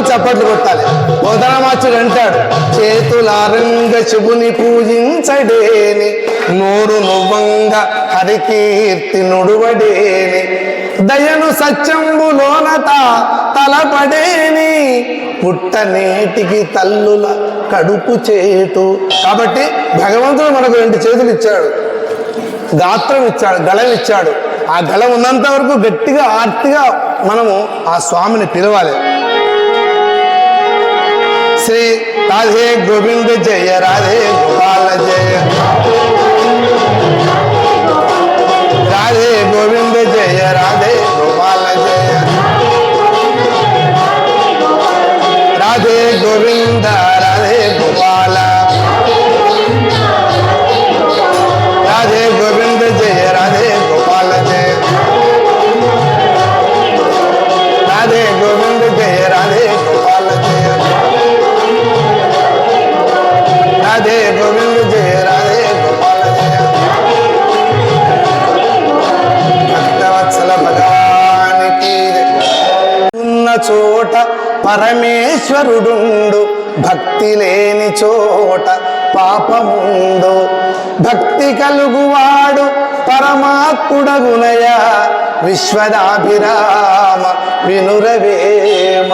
చప్పట్లు కొట్టాలి. బోధనమాచుడు అంటాడు, చేతులారంగ శివుని పూజించడేని, నోరు నువ్వంగ హరికీర్తి నుడువడేని, దయను సత్యంబులోనత తలపడేని, పుట్టనేటికి తల్లుల కడుపు చేటు. కాబట్టి భగవంతుడు మనకు 2 చేతులు ఇచ్చాడు, గాత్రం ఇచ్చాడు, గళం ఇచ్చాడు. ఆ గళం ఉన్నంత వరకు గట్టిగా ఆర్తిగా మనము ఆ స్వామిని పిలవాలి. శ్రీ రాధే గోవింద జయ రాధే గోపాల జయ, రాధే గోవింద జయ రాధే గోపాల జయ, రాధే గోవింద రాధే గోపాల, రాధే గోవింద జయ రాధే గోపాల జయ, రాధే గోవింద జయ రాధే గోపాల జయ, రాధే గోవింద జయ రాధే గోపాల జయ. భక్తవత్సల భగవానికి ఉన్న చోట పరమేశ్వరుడుండు, భక్తి లేని చోట పాపముండు, భక్తి కలుగువాడు పరమాత్ముడగునయ, విశ్వదాభిరామ వినురవేమ.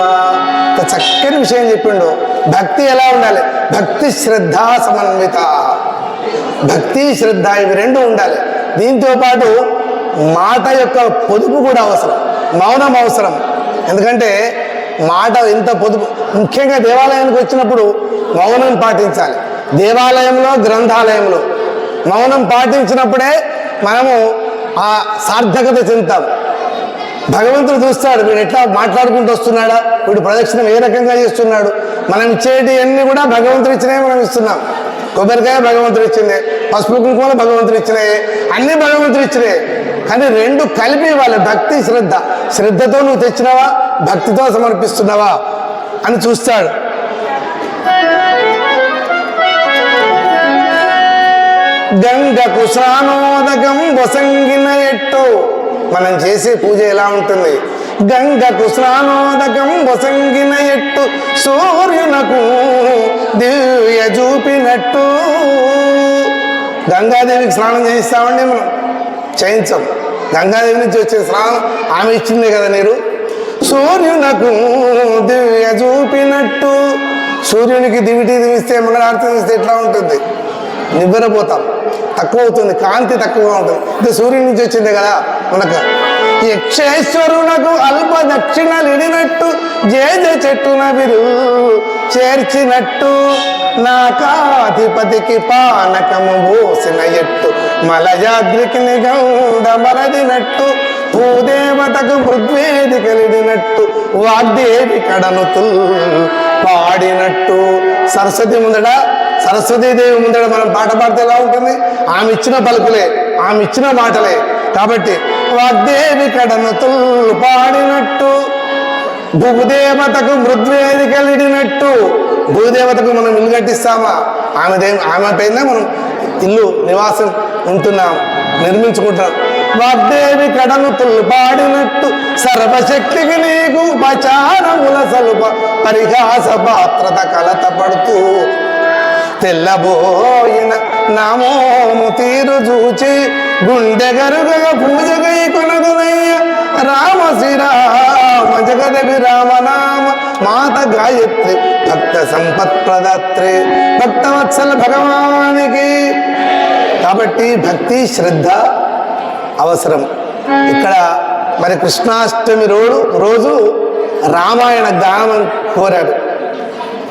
చక్కని విషయం చెప్పిండు. భక్తి ఎలా ఉండాలి? భక్తి శ్రద్ధా సమన్విత. భక్తి శ్రద్ధ ఇవి రెండు ఉండాలి. దీంతో పాటు మాట యొక్క పొదుపు కూడా అవసరం, మౌనం అవసరం. ఎందుకంటే మాట ఎంత పొదుపు, ముఖ్యంగా దేవాలయానికి వచ్చినప్పుడు మౌనం పాటించాలి. దేవాలయంలో గ్రంథాలయంలో మౌనం పాటించినప్పుడే మనము ఆ సార్థకత చెందుతాం. భగవంతుడు చూస్తాడు, వీడు ఎట్లా మాట్లాడుకుంటూ వస్తున్నాడా, వీడు ప్రదక్షిణం ఏ రకంగా చేస్తున్నాడు. మనం ఇచ్చేటి అన్నీ కూడా భగవంతుడు ఇచ్చినవి మనం ఇస్తున్నాం. కొబ్బరికాయ భగవంతుడు ఇచ్చిందే, పసుపు కుంకుమ భగవంతుడు ఇచ్చినాయి, అన్నీ భగవంతుడు ఇచ్చినాయి. కానీ రెండు కలిపి ఇవ్వాలి, భక్తి శ్రద్ధ. శ్రద్ధతో నువ్వు తెచ్చినావా, భక్తితో సమర్పిస్తున్నావా అని చూస్తాడు. గంగకు స్నానోదకం వసంగిన ఎట్టు, మనం చేసే పూజ ఎలా ఉంటుంది? గంగకు స్నానోదకం వసంగిన ఎట్టు, సూర్యునకు దివ్య చూపినట్టు. గంగాదేవికి స్నానం చేయిస్తామండి, మనం చేయించాం. గంగాదేవి నుంచి వచ్చే స్నానం ఆమె ఇచ్చిందే కదా నీరు. సూర్యునకు దివ్య చూపినట్టు, సూర్యునికి దివిటి దివిస్తే మంగళారతి దివిస్తే ఎట్లా ఉంటుంది? నివ్వెరపోతాం, తక్కువ అవుతుంది, కాంతి తక్కువగా ఉంటుంది. ఇది సూర్యుడి నుంచి వచ్చిందే కదా మనకు. యక్షేశ్వరునకు అల్ప దక్షిణలిడినట్టు, జేజ చెట్టున విరు చేర్చినట్టు, నాకాధిపతికి పానకము పోసిన ఎట్టు, మలయాద్రికి నిగౌడ మరదినట్టు, భూదేవతకు మృద్వేది కలిడినట్టు, వాగ్దేవి కడనుతు పాడినట్టు. సరస్వతి ముందడ, సరస్వతీదేవి ముందడ మనం పాట పాడితే ఎలా ఉంటుంది? ఆమె ఇచ్చిన పలుకులే, ఆమె ఇచ్చిన మాటలే. కాబట్టి వాగ్దేవి కడనుతు పాడినట్టు, భూదేవతకు మృద్వేది కలిడినట్టు. భూదేవతకు మనం ఇల్లు కట్టిస్తామా? ఆమె పైన మనం ఇల్లు నివాసం ఉంటున్నాం, నిర్మించుకుంటున్నాం. వాగ్దేవి కడను పాడినట్టు, సర్వశక్తికి నీకు ఉపచారముల సలుప పరిహాస పాత్రత కలత పడుతూ, తెల్లబోయిన నామోము తీరు చూచి గుండె గరుగగా పూజగై కొనగునయ్య, రామ శ్రీరామ జగదవి రామనామ మాత గాయత్రి భక్త సంపత్ ప్రదాత్రి భక్తవత్సల భగవానికి. కాబట్టి భక్తి శ్రద్ధ అవసరం. ఇక్కడ మరి కృష్ణాష్టమి రోజు రామాయణ గానం కోరాడు.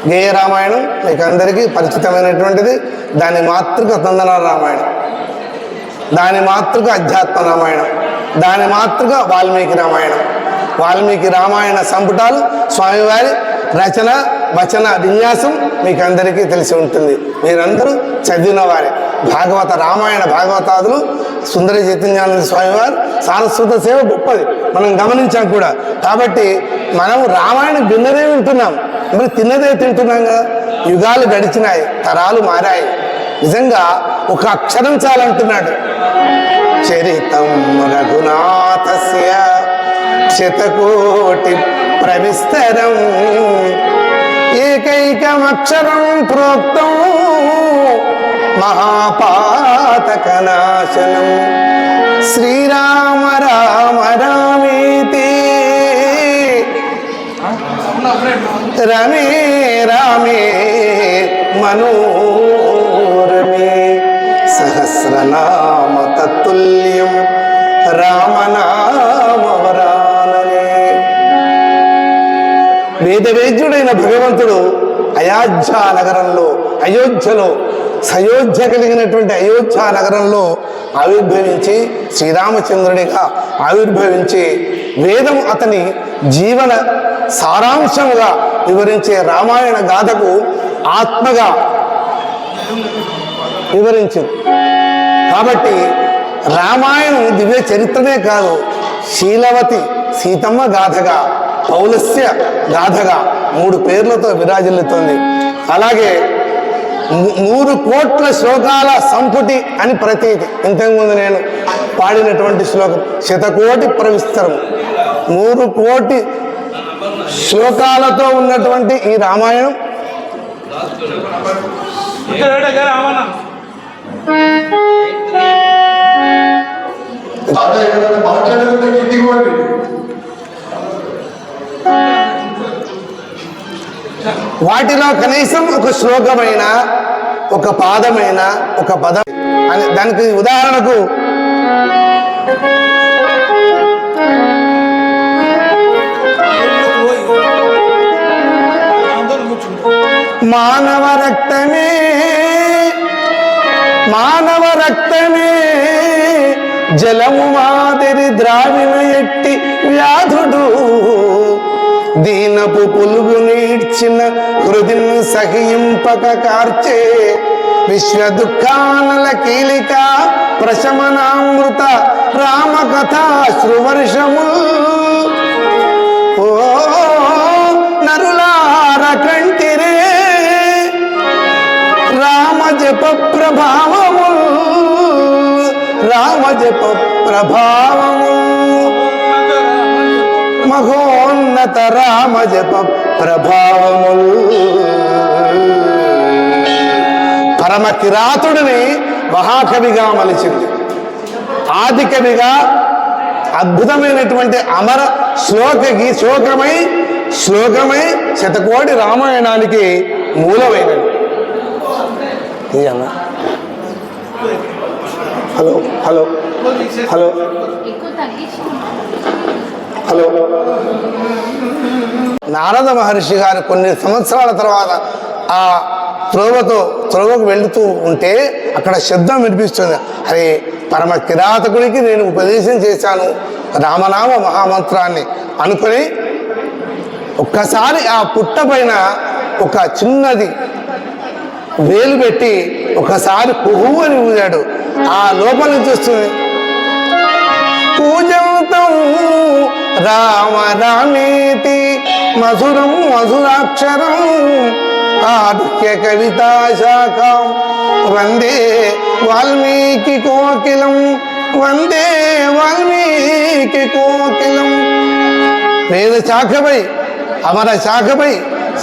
గేయ రామాయణం మీకు అందరికీ పరిచితమైనటువంటిది. దాని మాతృక తందన రామాయణం, దాని మాతృక అధ్యాత్మ రామాయణం, దాని మాతృక వాల్మీకి రామాయణం. వాల్మీకి రామాయణ సంపుటాలు స్వామివారి రచన వచన విన్యాసం మీకు అందరికీ తెలిసి ఉంటుంది, మీరందరూ చదివిన వారే. భాగవత రామాయణ భాగవతాదులు సుందర చైతన్యానంద స్వామివారు సారస్వత సేవ గొప్పది, మనం గమనించాం కూడా. కాబట్టి మనం రామాయణం విన్నదే వింటున్నాం, మరి తిన్నదే తింటున్నాంగా. యుగాలు గడిచినాయి, తరాలు మారాయి. నిజంగా ఒక అక్షరం చాలంటున్నాడు. చరితం రఘునాథస్య శతకోటి ప్రవిస్తరం, ఏకైకమక్షరం ప్రోక్తం మహాపాతకనాశనం, శ్రీరామ రామ రామేతి రమే రామే మనోరమే, సహస్రనామ తత్తుల్యం రామనామవరాననే. వేదవేద్యుడైన భగవంతుడు అయోధ్య నగరంలో, అయోధ్యలో సయోధ్య కలిగినటువంటి అయోధ్య నగరంలో ఆవిర్భవించి శ్రీరామచంద్రుడిగా ఆవిర్భవించి వేదం అతని జీవన సారాంశముగా వివరించే రామాయణ గాథకు ఆత్మగా వివరించింది. కాబట్టి రామాయణం దివ్య చరిత్రనే కాదు, శీలవతి సీతమ్మ గాథగా, పౌలస్య గాథగా 3 పేర్లతో విరాజిల్లుతుంది. అలాగే 3 కోట్ల శ్లోకాల సంపుటి అని ప్రతీతి. ఇంతకుముందు నేను పాడినటువంటి శ్లోకం శతకోటి ప్రవిస్తరం, 3 కోటి శ్లోకాలతో ఉన్నటువంటి ఈ రామాయణం వాటిలో కనీసం ఒక శ్లోకమైన ఒక పాదమైన ఒక పదం అని. దానికి ఉదాహరణకు మానవ రక్తమే జలము మాదిరి ద్రావిణ ఎట్టి వ్యాధుడు దీనపు పులుగు నీడ్చిన హృదిని సహింపక కార్చే విశ్వ దుఃఖానల కీలిక ప్రశమనామృత రామకథాశ్రువర్షము. ఓ నరులార కంటిరే రామజప ప్రభావము, రామజప ప్రభావము, మహోన్నత రామజప ప్రభావము. పరమ కిరాతుడిని మహాకవిగా మలిచింది. ఆది కవిగా అద్భుతమైనటువంటి అమర శ్లోకమై శతకోటి రామాయణానికి మూలమైనది. Hello hello hello hello Narada మహర్షి గారు కొన్ని సంవత్సరాల తర్వాత ఆ త్రోవకు వెళుతూ ఉంటే అక్కడ శబ్దం వినిపిస్తుంది. అరే, పరమ కిరాతకుడికి నేను ఉపదేశం చేశాను రామనామ మహామంత్రాన్ని అనుకుని ఒక్కసారి ఆ పుట్ట పైన ఒక చిన్నది వేలు పెట్టి ఒకసారి పువ్వు అని ఊదాడు. ఆ లోపల నుంచి వస్తుంది పూజంతం రామ రామేతి మధురం మధురాక్షరం ఆదుక్య కవితా శాఖం వందే వాల్మీకి కోకిలం, వందే వాల్మీకి కోకిలం. వేద శాఖపై అమర శాఖపై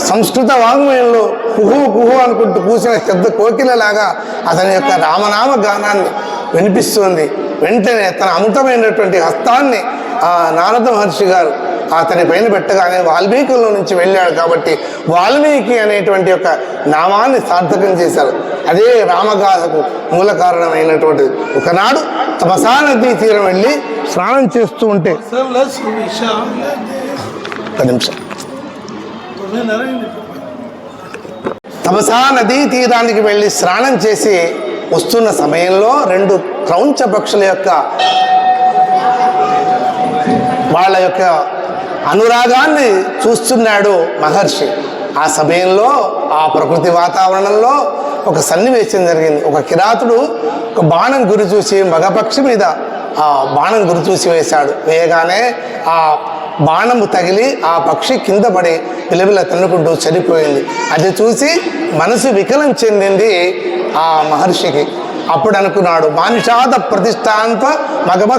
సంస్కృత వాంగ్మయంలో కుహు కుహు అనుకుంటూ కూసిన శబ్ద కోకిలలాగా అతని యొక్క రామనామ గానాన్ని వినిపిస్తుంది. వెంటనే తన అమృతమైనటువంటి హస్తాన్ని ఆ నారద మహర్షి గారు అతని పైన పెట్టగానే వాల్మీకుల నుంచి వెళ్ళాడు. కాబట్టి వాల్మీకి అనేటువంటి యొక్క నామాన్ని సార్థకం చేశారు. అదే రామగాథకు మూల కారణమైనటువంటిది. ఒకనాడు తపసా నదీ తీరం వెళ్ళి స్నానం చేస్తూ ఉంటే తపసా నదీ తీరానికి వెళ్ళి స్నానం చేసి వస్తున్న సమయంలో రెండు క్రౌంచ పక్షుల యొక్క వాళ్ళ యొక్క అనురాగాన్ని చూస్తున్నాడు మహర్షి. ఆ సమయంలో ఆ ప్రకృతి వాతావరణంలో ఒక సన్నివేశం జరిగింది. ఒక కిరాతుడు ఒక బాణం గురి చూసి మగపక్షి మీద ఆ బాణం గురి చూసి వేశాడు. వేయగానే ఆ బాణము తగిలి ఆ పక్షి కింద పడి పిలవిల తన్నుకుంటూ చనిపోయింది. అది చూసి మనసు వికలం చెందింది ఆ మహర్షికి. అప్పుడు అనుకున్నాడు, మానుషాద ప్రతిష్టాంత మగమ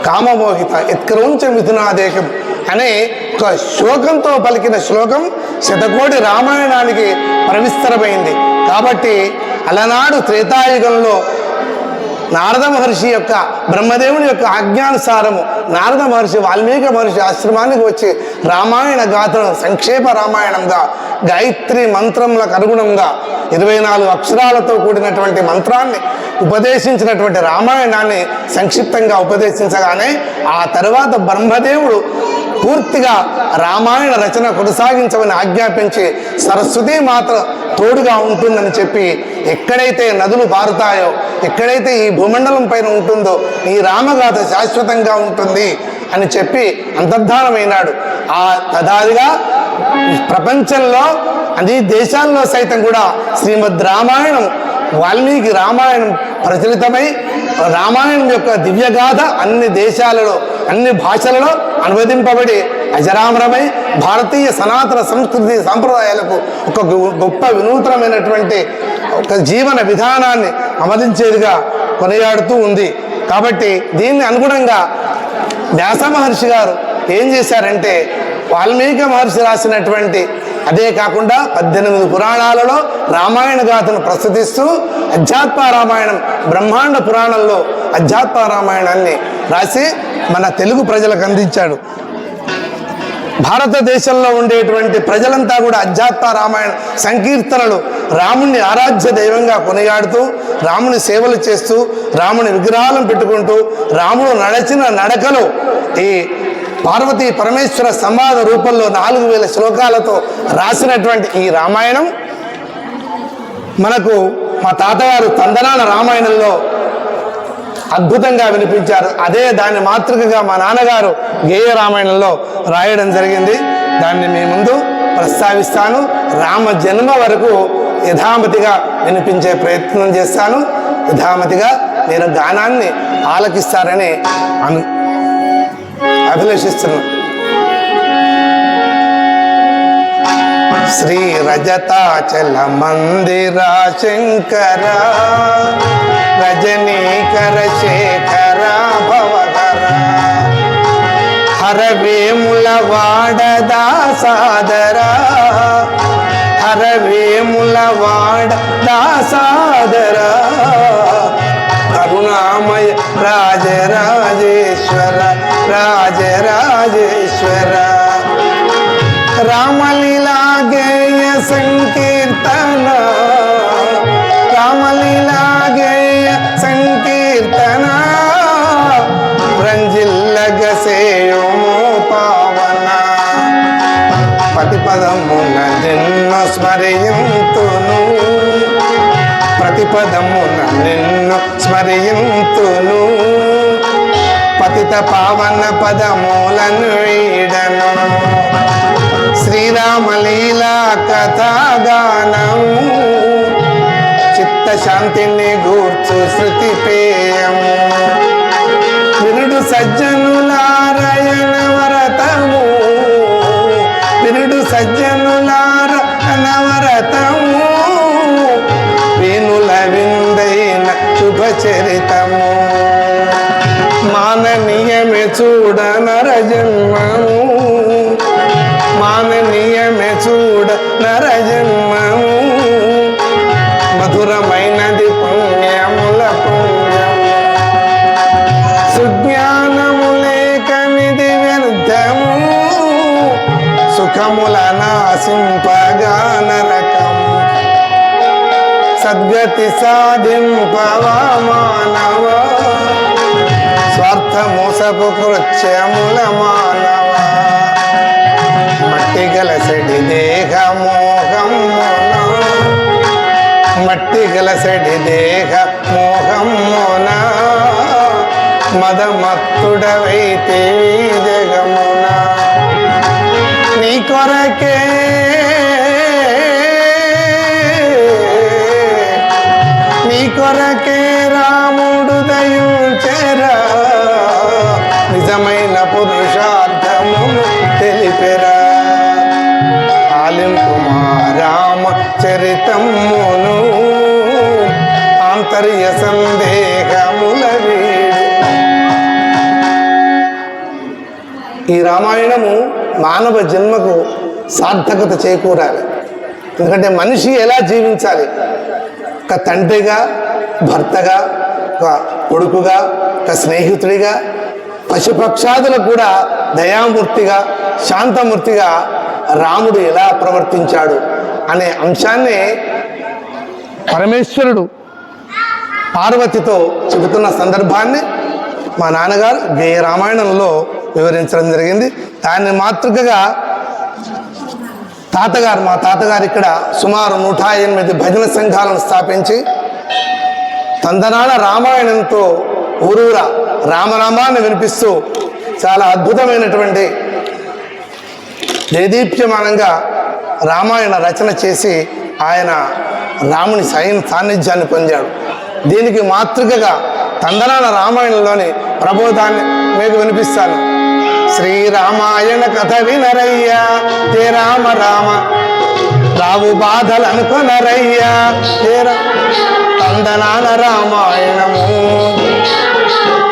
కామమోహిత ఎత్కరోంచ మిథునాదేశం అనే ఒక శోకంతో పలికిన శ్లోకం శతకోటి రామాయణానికి ప్రవిస్తరమైంది. కాబట్టి అలనాడు త్రేతాయుగంలో నారద మహర్షి యొక్క బ్రహ్మదేవుని యొక్క ఆజ్ఞానుసారము నారద మహర్షి వాల్మీకి మహర్షి ఆశ్రమానికి వచ్చి రామాయణ గాథను సంక్షేప రామాయణంగా గాయత్రి మంత్రములకు అనుగుణంగా 24 అక్షరాలతో కూడినటువంటి మంత్రాన్ని ఉపదేశించినటువంటి రామాయణాన్ని సంక్షిప్తంగా ఉపదేశించగానే ఆ తరువాత బ్రహ్మదేవుడు పూర్తిగా రామాయణ రచన కొనసాగించమని ఆజ్ఞాపించి సరస్వతీ మాత తోడుగా ఉంటుందని చెప్పి ఎక్కడైతే నదులు పారుతాయో, ఎక్కడైతే ఈ భూమండలం పైన ఉంటుందో ఈ రామగాథ శాశ్వతంగా ఉంటుంది అని చెప్పి అంతర్ధానమైనాడు. ఆ తదాదిగా ప్రపంచంలో అన్ని దేశాల్లో సైతం కూడా శ్రీమద్ రామాయణం వాల్మీకి రామాయణం ప్రచలితమై రామాయణం యొక్క దివ్యగాథ అన్ని దేశాలలో అన్ని భాషలలో అనువదింపబడి అజరామరమై భారతీయ సనాతన సంస్కృతి సాంప్రదాయాలకు ఒక గొప్ప వినూతనమైనటువంటి ఒక జీవన విధానాన్ని అమరించేదిగా కొనియాడుతూ ఉంది. కాబట్టి దీన్ని అనుగుణంగా వ్యాస మహర్షి గారు ఏం చేశారంటే వాల్మీకి మహర్షి రాసినటువంటి అదే కాకుండా 18 పురాణాలలో రామాయణ గాథను ప్రస్తుతిస్తూ అధ్యాత్మ రామాయణం బ్రహ్మాండ పురాణంలో అధ్యాత్మ రామాయణాన్ని రాసి మన తెలుగు ప్రజలకు అందించాడు. భారతదేశంలో ఉండేటువంటి ప్రజలంతా కూడా అధ్యాత్మ రామాయణ సంకీర్తనలు రాముణ్ణి ఆరాధ్య దైవంగా కొనియాడుతూ రాముని సేవలు చేస్తూ రాముని విగ్రహాలను పెట్టుకుంటూ రాముడు నడిచిన నడకలో ఈ పార్వతీ పరమేశ్వర సంవాద రూపంలో 4000 శ్లోకాలతో రాసినటువంటి ఈ రామాయణం మనకు మా తాతగారు తందనాన రామాయణంలో అద్భుతంగా వినిపించారు. అదే దాన్ని మాతృకగా మా నాన్నగారు గేయ రామాయణంలో రాయడం జరిగింది. దాన్ని మీ ముందు ప్రస్తావిస్తాను. రామ జన్మ వరకు యథామతిగా వినిపించే ప్రయత్నం చేస్తాను. యథామతిగా మీరు గానాన్ని ఆలకిస్తారని అభిలషిస్తున్నాను. శ్రీ రజతాచల మందిర శంకర రజనీకర శేఖర భవహర హరవేముల వాడదా సాదర హరవేముల వాడదా సాదర కరుణామయ రాజరాజేశ్వర రాజరాజేశ్వర రామలీలా గేయ సంకీర్తన రామలీలా గేయ సంకీర్తన రంజిల్లగసేయోమో పావన ప్రతిపదమున నిన్ను స్మరింతును ప్రతిపదమున నిన్ను స్మరింతును పతిత పావన పదమూలను వీడను శ్రీరామలీలా కథాగానము చిత్తశాంతిని గూర్చు శృతి పేయము వినుడు సజ్జనులారయణ వరతము వినుడు సజ్జనులారయణ వరతము వేణుల విందైన శుభచరితము మాననీయమే చూడ నరజన్మము మాననీయమే చూడ నరజన్మము మధురమైనది పుణ్యముల పుణ్యము సుజ్ఞానము లేకనిది వ్యర్థము సుఖముల నాశింపగా నరకము సద్గతి సాధింపవా మానవ స్వార్థమోసపు కృత్యముల మానవ మట్టి గలసడి దేహమోహమున మట్టి గలసడి దేహ మోహమున మదమత్తుడవైతే జగమున నీ కొరకే నీ కొరకే రాముడు దయించెరా నిజమైన పురుషార్థమును తెలిపెరా ఆలింపుమా రామ చరితమును ఆంతర్య సందేహముల వీడు. ఈ రామాయణము మానవ జన్మకు సార్థకత చేకూరాలి. ఎందుకంటే మనిషి ఎలా జీవించాలి, ఒక తండ్రిగా, భర్తగా, ఒక కొడుకుగా, ఒక స్నేహితుడిగా, పశుపక్షాదులకు కూడా దయామూర్తిగా, శాంతమూర్తిగా రాముడు ఎలా ప్రవర్తించాడు అనే అంశాన్ని పరమేశ్వరుడు పార్వతితో చెబుతున్న సందర్భాన్ని మా నాన్నగారు గేయ రామాయణంలో వివరించడం జరిగింది. దాన్ని మాతృకగా మా తాతగారు ఇక్కడ సుమారు 108 భజన సంఘాలను స్థాపించి తందనాల రామాయణంతో ఊరూరా రామనామాన్ని వినిపిస్తూ చాలా అద్భుతమైనటువంటి దేదీప్యమానంగా రామాయణ రచన చేసి ఆయన రాముని సాన్నిధ్యాన్ని పొందాడు. దీనికి మాతృకగా తందనాల రామాయణంలోని ప్రబోధాన్ని మీకు వినిపిస్తాను. శ్రీరామాయణ కథ వినరయ్యా హే రామ రామ రావు బాధలు అనుకొనరయ్యా తందనాల రామాయణము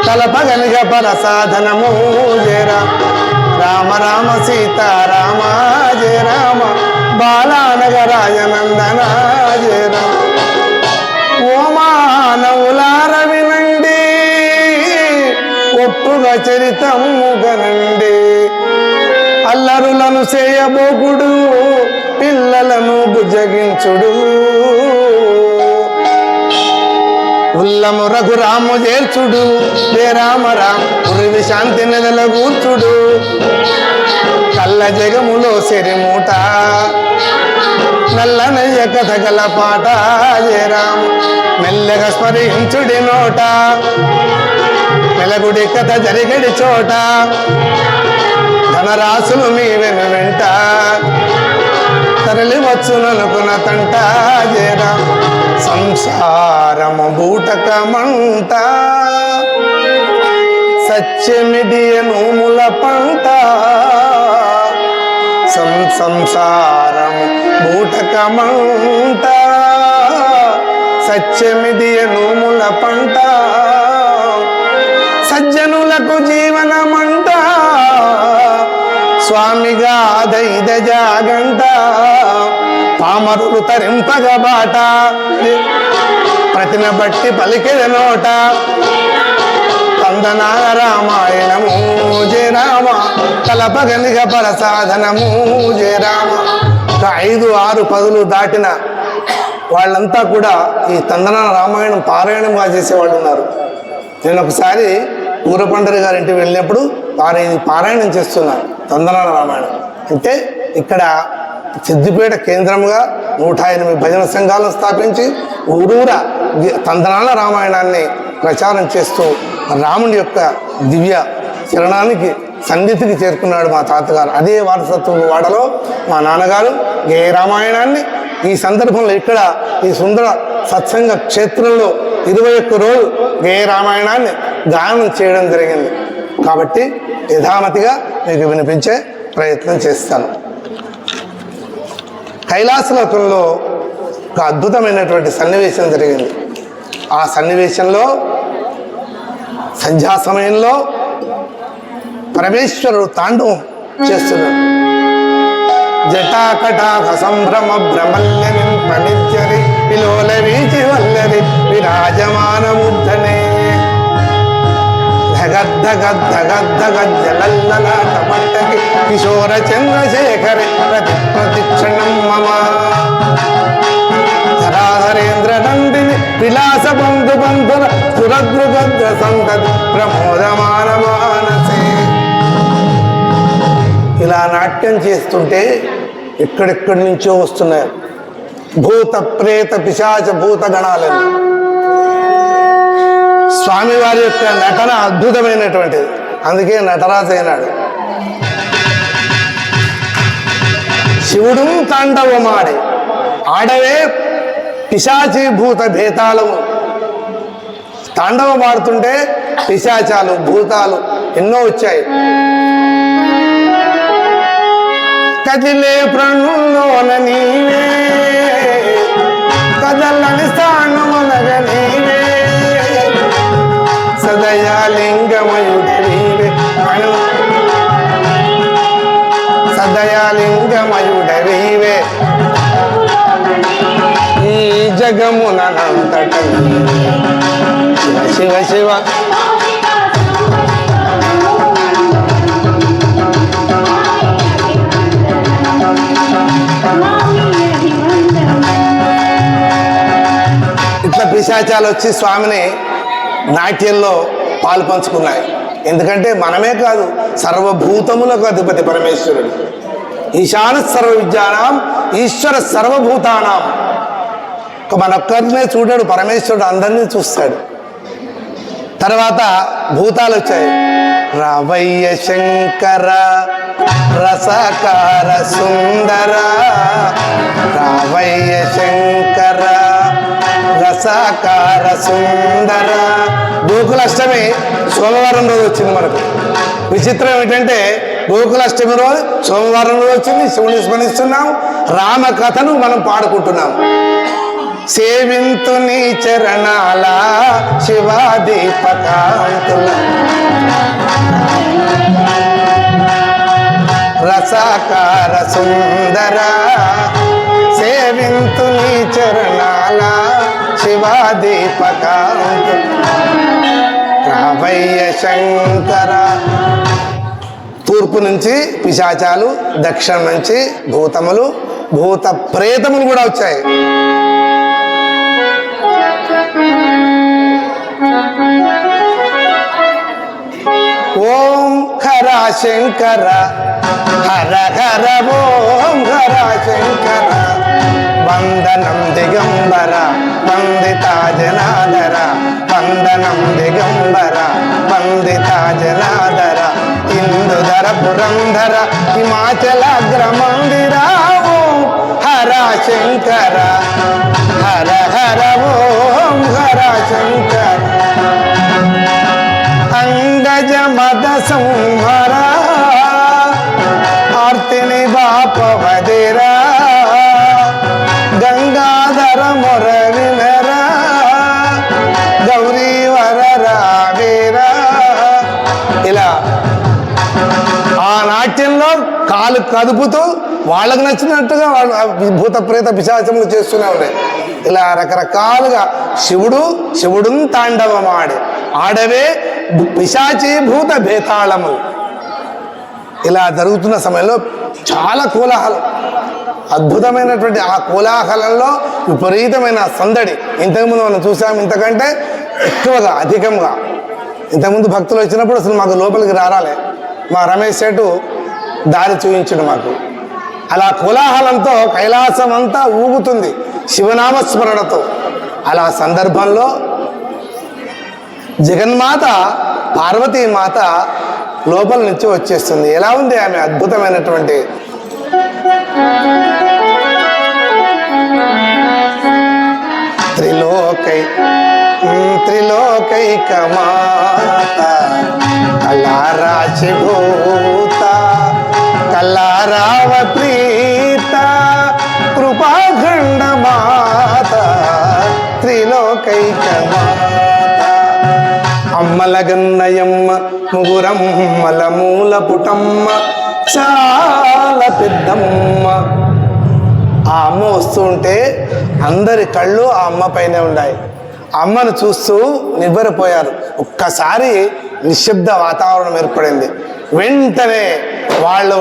తలపగనిగ పర సాధనము జరా రామ రామ సీతారామ జయ రామ బాలానగరాజనందన జయ రామ. ఓ మానవులార వినండి ఒప్పుగా చరితము గనండి అల్లరులను చేయబోకుడు పిల్లలను బుజ్జగించుడు ఉల్లము రఘురాము చేర్చుడు రే రామ రామ ఉరివి శాంతి నెలల కూర్చుడు కళ్ళ జగములో సిరిమూట నల్లనయ్య కథ గల పాట జయరామ మెల్లగా స్మరించుడి నోట మెలగుడి కథ జరిగడి చోట ధనరాశులు మీ వెంట తరలి వచ్చుననుకున్న తంట జయరామ సంసారము బూటకమంట సత్యమిడియను ముల పంట సంసారము బూటకమంట సత్యమిడియను ముల పంట సజ్జనులకు జీవనమంట స్వామిగా దైద జాగంట పామరులు తరింపగ బాట ప్రతిన బట్టి పలికెద నోట వందనాల రామాయణము జయ రామ కలపగనిగ పరసాధనము జయ రామ. ఒక 5, 6 పదులు దాటిన వాళ్ళంతా కూడా ఈ తందనాల రామాయణం పారాయణంగా చేసేవాళ్ళు ఉన్నారు. నేను ఒకసారి ఊరపండరి గారింటికి వెళ్ళినప్పుడు వారు ఇది పారాయణం చేస్తున్నారు తందనాల రామాయణం. అంటే ఇక్కడ సిద్దిపేట కేంద్రంగా 108 భజన సంఘాలను స్థాపించి ఊరూర తందనాల రామాయణాన్ని ప్రచారం చేస్తూ రాముడి యొక్క దివ్య చరణానికి సన్నిధికి చేరుకున్నాడు మా తాతగారు. అదే వారసత్వం వాడలో మా నాన్నగారు గేయ రామాయణాన్ని ఈ సందర్భంలో ఇక్కడ ఈ సుందర సత్సంగ క్షేత్రంలో 21 రోజులు గేయ రామాయణాన్ని గానం చేయడం జరిగింది. కాబట్టి యథామతిగా మీకు వినిపించే ప్రయత్నం చేస్తాను. కైలాసలోకంలో ఒక అద్భుతమైనటువంటి సన్నివేశం జరిగింది. ఆ సన్నివేశంలో సంధ్యా సమయంలో పరమేశ్వరుడు తాండవం చేస్తున్నాడు. జటాకటాక సంభ్రమ భ్రమల్యని పనిచ్చరి విలోల వీచి వల్లరి విరాజమానముద్ధనే ధగద్ధ గద్ధ గద్ధ గజ్జలల్లలాట పట్టకి కిశోర చంద్రశేఖరి ప్రతి ప్రతిక్షణం మమ ధరాధరేంద్ర నందిని విలాస బంధు బంధుల సురద్రుగద్ర సంతతి ప్రమోదమాన మానసే. ఇలా నాట్యం చేస్తుంటే ఎక్కడెక్కడి నుంచో వస్తున్నాయి భూత ప్రేత పిశాచ భూత గణాలని. స్వామివారి యొక్క నటన అద్భుతమైనటువంటిది, అందుకే నటరాజు అయినాడు. శివుడు తాండవమాడి ఆడవే పిశాచి భూత భేతాలము. తాండవమాడుతుంటే పిశాచాలు భూతాలు ఎన్నో వచ్చాయి. కదిలే ప్రణుల్లోన నీవే కదలని స్థానమునగ నీవే సదయాలింగమయుడవీవే సదయాలింగమయుడవీవే ఈ జగమునంతట శివ శివ శివ. ఇట్లా పిశాచాలు వచ్చి స్వామిని నాట్యంలో పాలు పంచుకున్నాయి. ఎందుకంటే మనమే కాదు సర్వభూతములకు అధిపతి పరమేశ్వరుడు. ఈశాన సర్వ విద్యానాం ఈశ్వర సర్వభూతానాం. మనొక్కరినే చూడాడు పరమేశ్వరుడు, అందరినీ చూస్తాడు. తర్వాత భూతాలు వచ్చాయి. రావయ్య శంకర రసకార సుందర రావయ్య శంకర రసకార సుందర. గోకులాష్టమి సోమవారం రోజు వచ్చింది మనకు. విచిత్రం ఏమిటంటే గోకులాష్టమి రోజు సోమవారం రోజు వచ్చింది. శివుని స్మరిస్తున్నాం, రామ కథను మనం పాడుకుంటున్నాం. సేవింతు నీ చరణాల శివాదీపకాంతుల రసకార సుందర సేవింతు నీ చరణాల శివాదీపకాంతుల రావయ్య శంకర. తూర్పు నుంచి పిశాచాలు, దక్షిణం నుంచి భూతములు, భూత ప్రేతములు కూడా వచ్చాయి. శంకర హర హర ఓం హర శంకర వందనం దిగంబర వందిత జనాదర వందనం దిగంబర వందిత జనాదర ఇందుధర పురంధర హిమాచలాగ్రమందిర ఓం హర శంకర హర హర ఓం హర శంకర అంగజ మద సంహర ఆర్తిని బాపవదిరా గంగాధర మొర వినరా గౌరీ వర రావేరా. ఇలా ఆ నాట్యంలో కాలు కదుపుతూ వాళ్ళకు నచ్చినట్టుగా వాళ్ళు భూత ప్రేత పిశాచములు చేస్తూనే ఉన్నాయి. ఇలా రకరకాలుగా శివుడున్ తాండవమాడే ఆడవే పిశాచి భూత భేతాళములు. ఇలా జరుగుతున్న సమయంలో చాలా కోలాహలం, అద్భుతమైనటువంటి ఆ కోలాహలంలో విపరీతమైన సందడి. ఇంతకుముందు మనం చూసాం, ఇంతకంటే ఎక్కువగా అధికంగా. ఇంతకుముందు భక్తులు వచ్చినప్పుడు అసలు మాకు లోపలికి రారాలే, మా రమేష్ సేటు దారి చూపించడు మాకు. అలా కోలాహలంతో కైలాసం అంతా ఊగుతుంది శివనామస్మరణతో. అలా సందర్భంలో జగన్మాత పార్వతీమాత లోపల నుంచి వచ్చేస్తుంది. ఎలా ఉంది ఆమె అద్భుతమైనటువంటి త్రిలోకైక మాత కళారాశి భూత కళారావ ప్రీత కృపాఖండ మాత త్రిలోకైక మాత అమ్మల గన్నయమ్మ ముగురమ్మల మూల పుటమ్మ చాలా పెద్దమ్మ. ఆ అమ్మ వస్తుంటే అందరి కళ్ళు ఆ అమ్మ పైనే ఉన్నాయి. అమ్మను చూస్తూ నివ్వెరపోయారు. ఒక్కసారి నిశ్శబ్ద వాతావరణం ఏర్పడింది. వెంటనే వాళ్ళు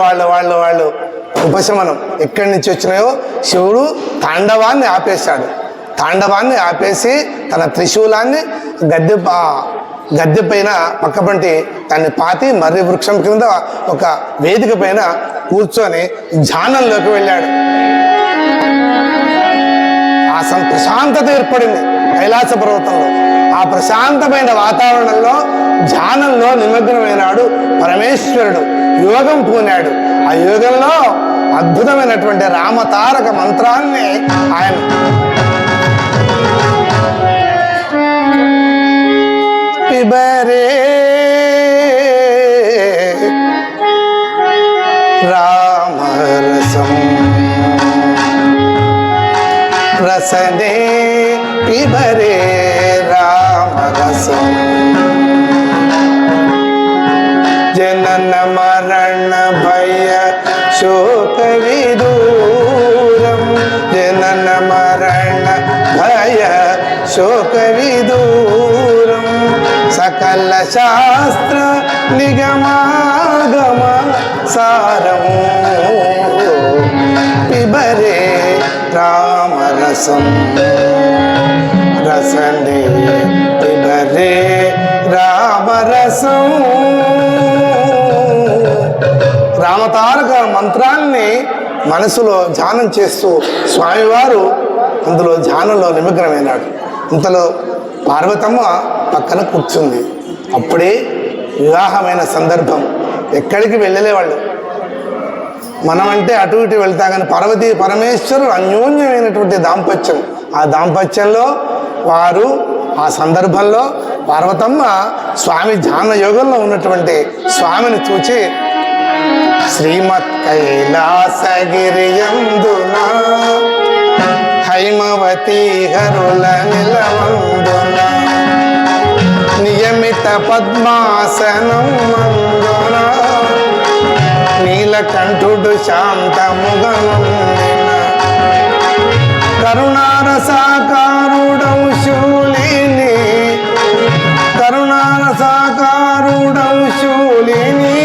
ఉపశమనం ఎక్కడి నుంచి వచ్చినాయో శివుడు తాండవాన్ని ఆపేశాడు. తాండవాన్ని ఆపేసి తన త్రిశూలాన్ని గద్దె పైన పక్కపంటి దాన్ని పాతి మర్రి వృక్షం కింద ఒక వేదిక పైన కూర్చొని ధ్యానంలోకి వెళ్ళాడు. ఆ ప్రశాంతత ఏర్పడింది కైలాస పర్వతంలో. ఆ ప్రశాంతమైన వాతావరణంలో ధ్యానంలో నిమగ్నమైనాడు పరమేశ్వరుడు. యోగం పూనాడు. ఆ యోగంలో అద్భుతమైనటువంటి రామతారక మంత్రాన్ని ఆయన పిబరే రామరసం రసనే పిబరే రామరసం జనన మరణ భయ శోక విదూరం జనన మరణ భయ శోక విదూరం సకల శాస్త్ర నిగమాగమ సారం పిబరే రామరసం రసనే పిబరే రామరసం. రామతారక మంత్రాన్ని మనసులో ధ్యానం చేస్తూ స్వామివారు అందులో ధ్యానంలో నిమగ్నమైనాడు. ఇంతలో పార్వతమ్మ పక్కన కూర్చుంది. అప్పుడే వివాహమైన సందర్భం. ఎక్కడికి వెళ్ళలేవాళ్ళు. మనమంటే అటు ఇటు వెళ్తా కానీ పార్వతీ పరమేశ్వరుడు అన్యోన్యమైనటువంటి దాంపత్యం. ఆ దాంపత్యంలో వారు ఆ సందర్భంలో పార్వతమ్మ స్వామి ధ్యాన యోగంలో ఉన్నటువంటి స్వామిని చూచి శ్రీమత్ కైలాసగిరియందున హైమవతి హరుల నిలవందున నియమిత పద్మాసనం మందున నీలకంఠుడు శాంతముగనుండిన కరుణారసాకారుడౌ శూలిని కరుణారసాకారుడౌ శూలిని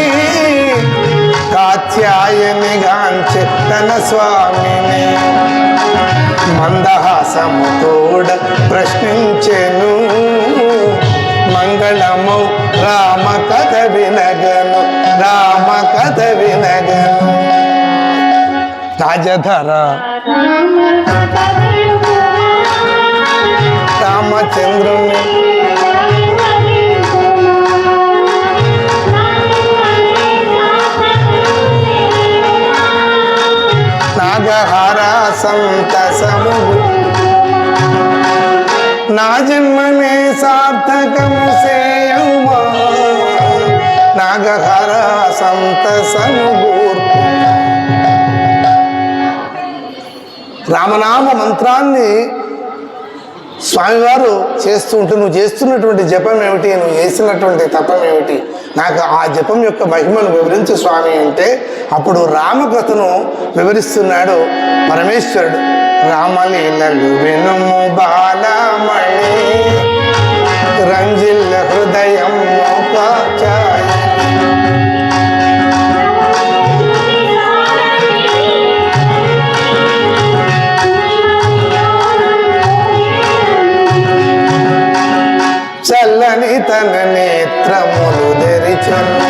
కాత్యాయని గాంచె తన స్వామిని మందహాసముతోడ ప్రశ్నించెను మంగళమౌ రామ కథ వినగను రామ రాజధర రామచంద్రుని నాగహార సంతసము నా జన్మనే సార్థకము సేయమా నాగహార సంతసము గూర్పు. రామనామ మంత్రాన్ని స్వామివారు చేస్తూ ఉంటే నువ్వు చేస్తున్నటువంటి జపం ఏమిటి, నువ్వు చేసినటువంటి తపం ఏమిటి, నాకు ఆ జపం యొక్క మహిమను వివరించు స్వామి అంటే అప్పుడు రామకథను వివరిస్తున్నాడు పరమేశ్వరుడు. రామలీలలు వినుము బాలమణి రంజిల్ల హృదయం చల్లని తన నేత్రములు తెరిచెను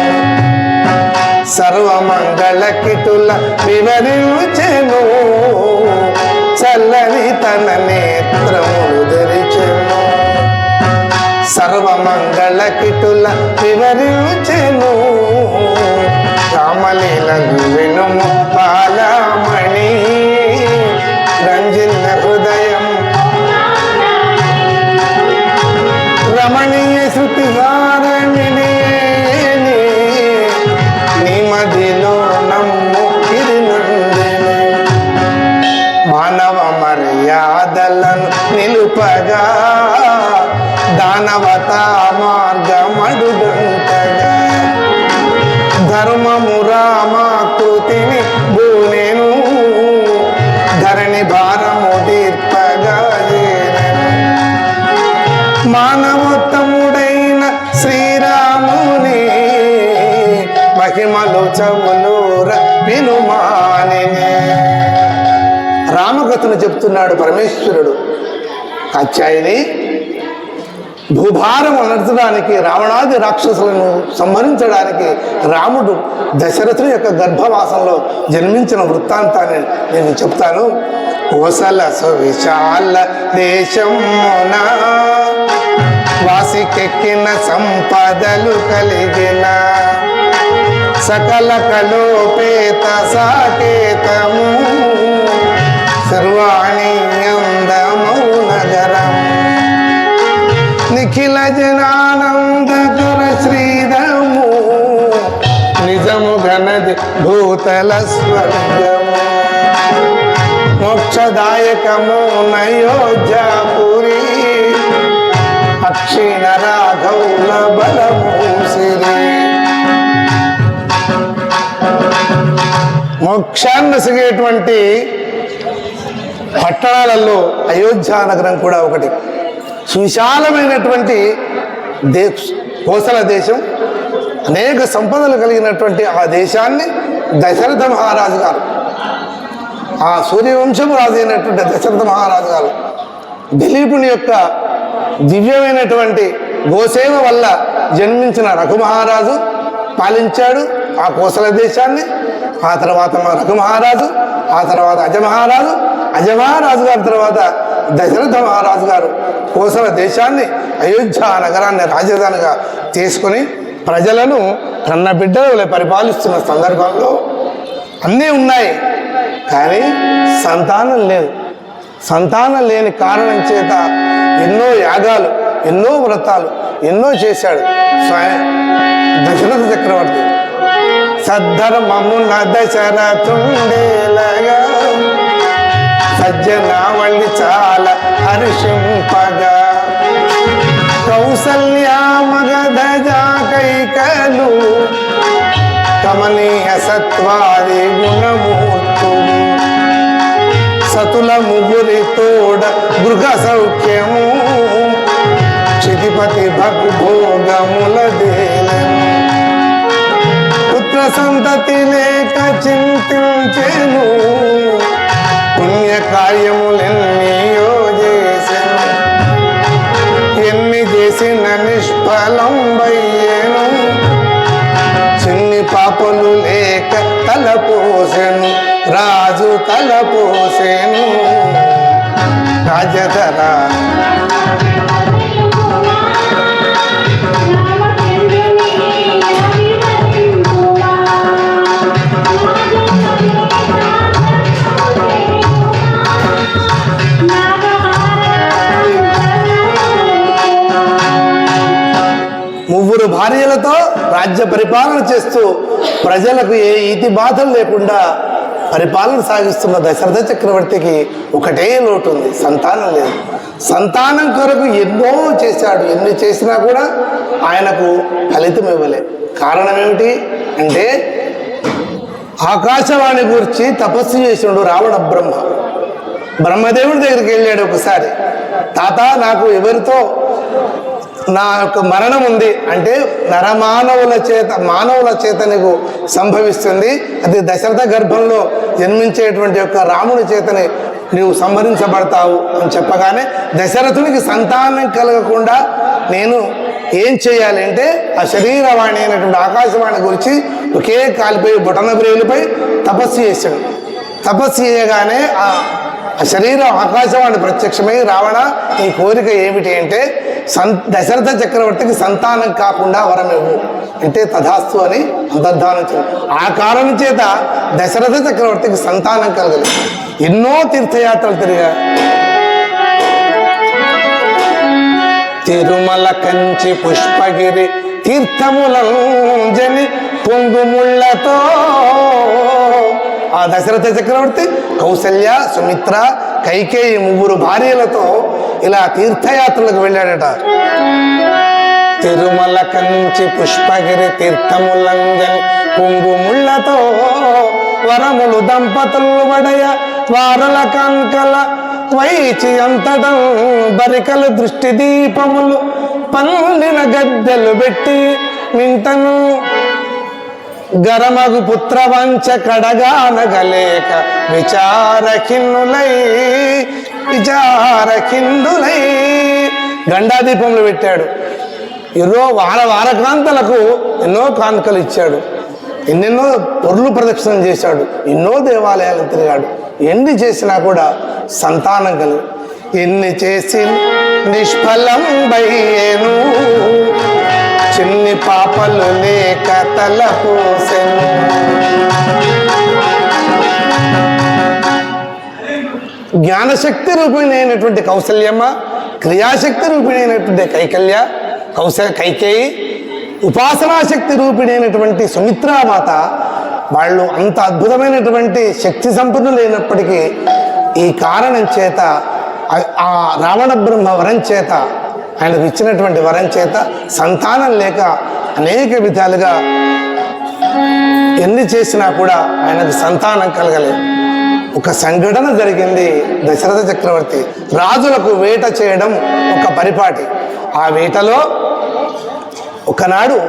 సర్వమంగళ కిటుల వివరించెను చల్లని తన నేత్రములు తెరిచెను సర్వమంగళ కిటుల వివరించెను రామలీలలు వినుము బాలమణి రంజిల్ల హృదయం రమణీయ శృతిగారణిని నీ మదిలో నమ్ము గిరినందిని మానవ మర్యాదలను నిలుపగా దానవత మార్గమడుగుంటగా ధర్మము రామాకృతిని భూనెను ధరణి భారము తీర్పగా మానవోత్తముడైన శ్రీరాముని మహిమలు చవులూర వినుమానినే. రామకథను చెప్తున్నాడు పరమేశ్వరుడు. కాత్యాయని భూభారం అనర్చడానికి రావణాది రాక్షసులను సంహరించడానికి రాముడు దశరథుని యొక్క గర్భవాసంలో జన్మించిన వృత్తాంతాన్ని నేను చెప్తాను. కోసల సువిశాల దేశమున వాసికెక్కిన సంపదలు కలిగిన సకల కలోపేత సాకేతము సర్వాణి అందమౌ నగరం నిఖిల జనానందకర శ్రీరము నిజము ఘనది భూతల స్వర్గము మోక్షదాయకము నయోధ్యాపురి అక్షీణ రాఘవుల బలము సిరి. మోక్షాన్ని సిగేటువంటి పట్టణాలలో అయోధ్య నగరం కూడా ఒకటి. సువిశాలమైనటువంటి కోసల దేశం, అనేక సంపదలు కలిగినటువంటి ఆ దేశాన్ని దశరథ మహారాజు గారు, ఆ సూర్యవంశము రాజు అయినటువంటి దశరథ మహారాజు గారు దిలీపుని యొక్క దివ్యమైనటువంటి గోసేవ వల్ల జన్మించిన రఘుమహారాజు పాలించాడు ఆ కోసల దేశాన్ని. ఆ తర్వాత రఘుమహారాజు, ఆ తర్వాత అజమహారాజు, అజమహారాజు గారి తర్వాత దశరథ మహారాజు గారు కోసల దేశాన్ని అయోధ్య నగరాన్ని రాజధానిగా తీసుకొని ప్రజలను కన్న బిడ్డలు పరిపాలిస్తున్న సందర్భంలో అన్నీ ఉన్నాయి, కానీ సంతానం లేదు. సంతానం లేని కారణం చేత ఎన్నో యాగాలు, ఎన్నో వ్రతాలు ఎన్నో చేశాడు దశరథ చక్రవర్తి. సద్ధర్మమున దశరథుండేలగా సజ్జనావళి చాలా హర్షింపగా కౌసల్య మగధజాకైకలు కమనీయ సత్వాది గుణమూర్తులు సతుల ముగ్గురి తోడ గృహ సౌఖ్యము క్షితిపతి భోగముల దేలను పుత్ర సంతతి లేక చింతించెను పుణ్యకార్యములెన్నో చేసెను ఎన్ని చేసిన నిష్ఫలం వయ్యేను చిన్ని పాపలు లేక తలపోసెను రాజు తలపోసెను రాజధర ముగ్గురు భార్యలతో రాజ్య పరిపాలన చేస్తూ ప్రజలకు ఏ ఈతి బాధలు లేకుండా పరిపాలన సాగిస్తున్న దశరథ చక్రవర్తికి ఒకటే లోటు ఉంది, సంతానం లేదు. సంతానం కొరకు ఎన్నో చేశాడు, ఎన్ని చేసినా కూడా ఆయనకు ఫలితం ఇవ్వలే. కారణం ఏమిటి అంటే ఆకాశవాణి గురించి తపస్సు చేసినాడు రావణ బ్రహ్మదేవుడి దగ్గరికి వెళ్ళాడు ఒకసారి. తాత, నాకు ఎవరితో నా యొక్క మరణం ఉంది అంటే మానవుల చేత నీకు సంభవిస్తుంది, అది దశరథ గర్భంలో జన్మించేటువంటి యొక్క రాముని చేతని నీవు సంహరించబడతావు అని చెప్పగానే దశరథునికి సంతానం కలగకుండా నేను ఏం చేయాలి అంటే ఆ శరీరవాణి అయినటువంటి ఆకాశవాణి గురించి ఒకే కాలిపై బొటన బ్రేలుపై తపస్సు చేశాడు. తపస్సు చేయగానే ఆ శరీరం ఆకాశవాణి ప్రత్యక్షమై రావణ నీ కోరిక ఏమిటి అంటే దశరథ చక్రవర్తికి సంతానం కాకుండా వరం ఇవ్వు అంటే తథాస్తు అని అంతర్ధానం చేయాలి. ఆ కారణం చేత దశరథ చక్రవర్తికి సంతానం కలగలేదు. ఎన్నో తీర్థయాత్రలు తిరిగా, తిరుమల కంచి పుష్పగిరి తీర్థములంజని పొంగుముళ్ళతో ఆ దశరథ చక్రవర్తి కౌసల్య, సుమిత్ర, కైకేయి ముగ్గురు భార్యలతో ఇలా తీర్థయాత్రలకు వెళ్ళాడట. తిరుమల కంచి పుష్పగిరి తీర్థములంజని పొంగుముళ్ళతో వరములు దంపతులు వడయ వారల కంకల వైచి అంతటం బరికలు దృష్టి దీపములు పండిన గద్దెలు పెట్టి మింటను గరమగు పుత్రవంచ కడగానగలేక విచారఖిన్నులై గండాదీపములు పెట్టాడు. ఎన్నో వారకాంతలకు ఎన్నో కానుకలు ఇచ్చాడు, ఎన్నెన్నో పొర్లు ప్రదక్షిణం చేశాడు, ఎన్నో దేవాలయాలు తిరిగాడు. ఎన్ని చేసినా కూడా సంతానం కలుగు. ఎన్ని చేసి నిష్ఫలం బయ్యేను చిన్ని పాపలు లేక తలపోసెను. జ్ఞానశక్తి రూపిణి అయినటువంటి కౌసల్యమ్మ, క్రియాశక్తి రూపిణి అయినటువంటి కైకేయి, ఉపాసనాశక్తి రూపిణి అయినటువంటి సుమిత్రామాత, వాళ్ళు అంత అద్భుతమైనటువంటి శక్తి సంపన్నులు అయినప్పటికీ ఈ కారణం చేత ఆ రావణ బ్రహ్మ వరం చేత, ఆయనకు ఇచ్చినటువంటి వరం చేత సంతానం లేక అనేక విధాలుగా ఎన్ని చేసినా కూడా ఆయనకు సంతానం కలగలేదు. ఒక సంఘటన జరిగింది. దశరథ చక్రవర్తి రాజులకు వేట చేయడం ఒక పరిపాటి. ఆ వేటలో ఒకనాడు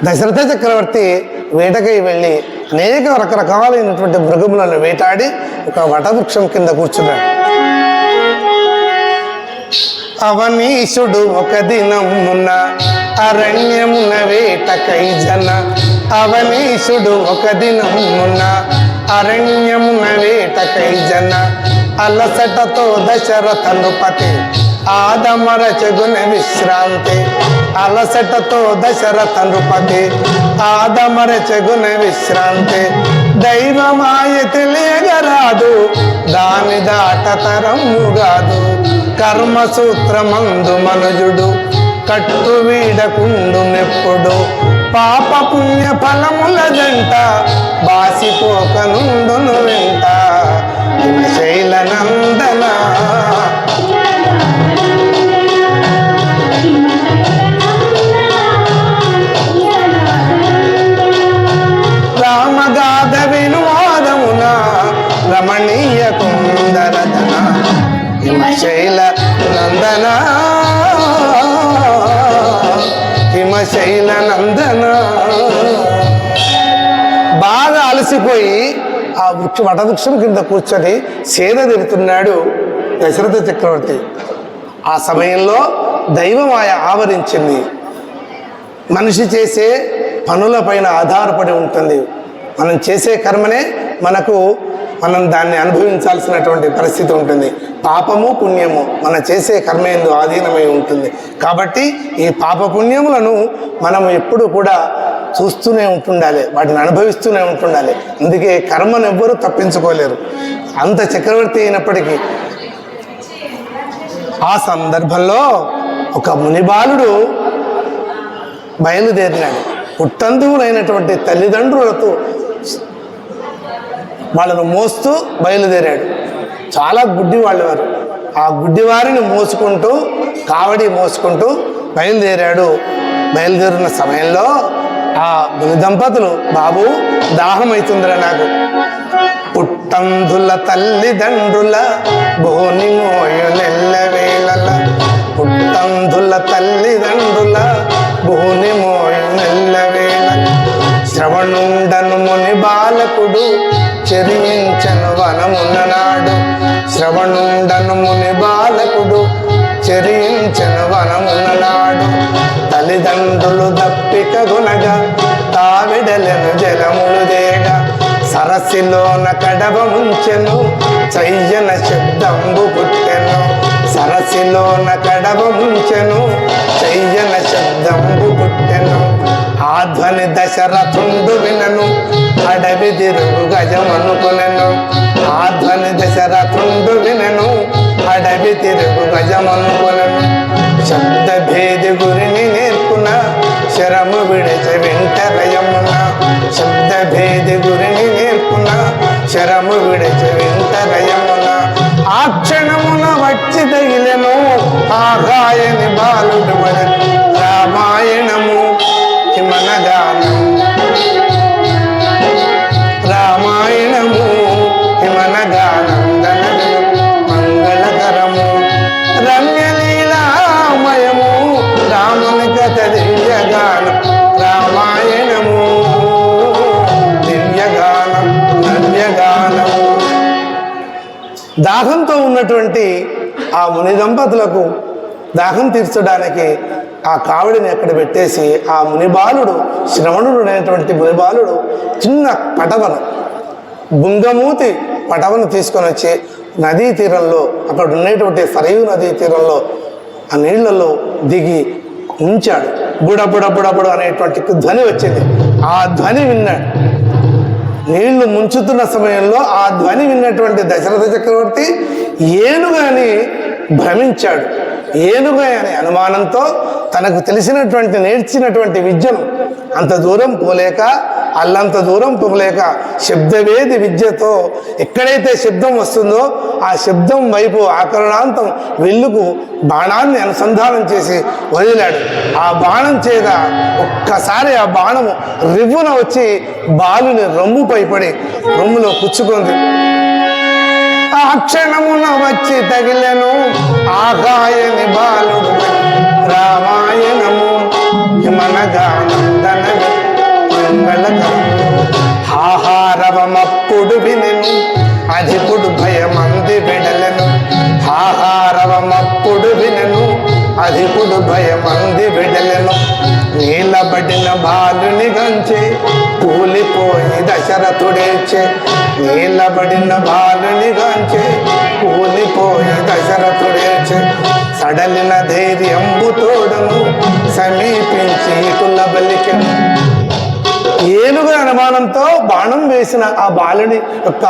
దశరథ చక్రవర్తి వేటకై వెళ్ళి అనేక రకరకాలైనటువంటి మృగములను వేటాడి ఒక వటవృక్షం కింద కూర్చున్నాడు. అవనీశుడు ఒక దినమున అరణ్యమున వేటకై జన, అవనీశుడు ఒక దినమున అరణ్యమున వేటకై జన, అలసటతో దశరథ నృపతి ఆదమరచెగున విశ్రాంతి, అలసటతో దశరథ నృపతి ఆదమరచెగున విశ్రాంతి, దైవమాయ తెలియగరాదు దాని దాట తరముగాదు, కర్మసూత్రమందు మనుజుడు కట్టు వీడకుండు నెప్పుడు, పాప పుణ్య ఫలముల జంట బాసిపోకనుండును వెంట, శైలనందన రామగాథ వినువాదమున రమణీయ కుందరదన, హిమశైల నందన హిమశైల నందన. బాగా అలసిపోయి ఆ వటవృక్షం కింద కూర్చొని సేద తీరుతున్నాడు దశరథ చక్రవర్తి. ఆ సమయంలో దైవమాయ ఆవరించింది. మనిషి చేసే పనుల పైన ఆధారపడి ఉంటుంది. మనం చేసే కర్మనే మనకు మనం దాన్ని అనుభవించాల్సినటువంటి పరిస్థితి ఉంటుంది. పాపము పుణ్యము మనం చేసే కర్మేందు ఆధీనమై ఉంటుంది. కాబట్టి ఈ పాప పుణ్యములను మనం ఎప్పుడు కూడా చూస్తూనే ఉంటుండాలి, వాటిని అనుభవిస్తూనే ఉంటుండాలి. అందుకే కర్మను ఎవ్వరూ తప్పించుకోలేరు. అంత చక్రవర్తి అయినప్పటికీ ఆ సందర్భంలో ఒక మునిబాలుడు బయలుదేరినాడు. పుట్టందువులైనటువంటి తల్లిదండ్రులతో వాళ్ళను మోస్తూ బయలుదేరాడు. చాలా గుడ్డివాళ్ళు వారు. ఆ గుడ్డివారిని మోసుకుంటూ కావడి మోసుకుంటూ బయలుదేరాడు. బయలుదేరిన సమయంలో ఆ ముని దంపతులు, బాబు దాహమవుతుందిరా నాకు, పుట్టందుల తల్లిదండ్రుల బోని మోయు నెల్లవేళల, పుట్టందుల తల్లిదండ్రుల బోని మోయు నెల్లవేళ, శ్రవణుండను ముని బాలకుడు చెరించను వనమున్ననాడు, శ్రవణుండను ముని బాలకుడు చెరించను వనమున్ననాడు, తల్లిదండ్రులు దప్పిక గునగా తావిడలను జలములు దేగ, సరస్సులోన కడవ ముంచెను చయ్యన శబ్దంబు పుట్టెను, సరస్సులోన కడవ ముంచెను చయ్యన శబ్దంబు పుట్టెను, ఆ ధ్వని దశరథుండు వినను అడవి తిరుగు గజమనుకునెను, ఆ ధ్వని దశరథుండు వినను అడవి తిరుగు గజమనుకునెను, శబ్ద భేది గురిని నేర్పున శరము విడిచ వెంటరయమున, శబ్ద భేది గురిని నేర్పున శరము విడిచ వెంటరయమున, ఆ క్షణమున వచ్చి తగిలెను ఆగాయని బాలుడు రామాయణము హిమనగానం, రామాయణము హిమనగానం మంగళకరము, రమ్యలీలామయము రాముని కథ దివ్యగానం, రామాయణము దివ్యగానం నవ్యగానము. దాహంతో ఉన్నటువంటి ఆ ముని దంపతులకు దాహం తీర్చడానికి ఆ కావిడిని అక్కడ పెట్టేసి ఆ మునిబాలుడు, శ్రవణుడు అనేటువంటి మునిబాలుడు చిన్న పటవను, బుంగమూతి పటవను తీసుకొని వచ్చి నదీ తీరంలో, అక్కడ ఉండేటువంటి సరయూ నదీ తీరంలో ఆ నీళ్లలో దిగి ఉంచాడు. బుడబుడబుడబుడు అనేటువంటి ధ్వని వచ్చింది. ఆ ధ్వని విన్నాడు. నీళ్లు ముంచుతున్న సమయంలో ఆ ధ్వని విన్నటువంటి దశరథ చక్రవర్తి ఏనుగాని భ్రమించాడు. ఏనుగా అనే అనుమానంతో తనకు తెలిసినటువంటి నేర్చినటువంటి విద్యను అంత దూరం పోలేక, అల్లంత దూరం పోలేక శబ్దవేది విద్యతో ఎక్కడైతే శబ్దం వస్తుందో ఆ శబ్దం వైపు ఆకరణాంతం వెల్లుకు బాణాన్ని అనుసంధానం చేసి వదిలాడు. ఆ బాణం చేత ఒక్కసారి ఆ బాణము రివ్వున వచ్చి బాలుని రొమ్ముపై పడి రొమ్ములో పుచ్చుకుంది. ఆ క్షణమున వచ్చి తగిలెను ఆగాయని బాలుడు రామాయణము హిమనగానందన మంగళకరము, హాహారవమప్పుడు వినెను అధిపుడు భయమంది విడలెను, హాహారవమప్పుడు వినెను అధిపుడు భయమంది విడలెను, నీలబడిన బాలుని గంచి కూలిపోయి దశరథుడేచే, నీలబడిన బాలుని గంచి కూలిపోయి దశరథుడేచే, సడలిన ధైర్యంబు తోడను సమీపించి కుల బలికెను. ఏనుగు అనుమానంతో బాణం వేసిన ఆ బాలుని యొక్క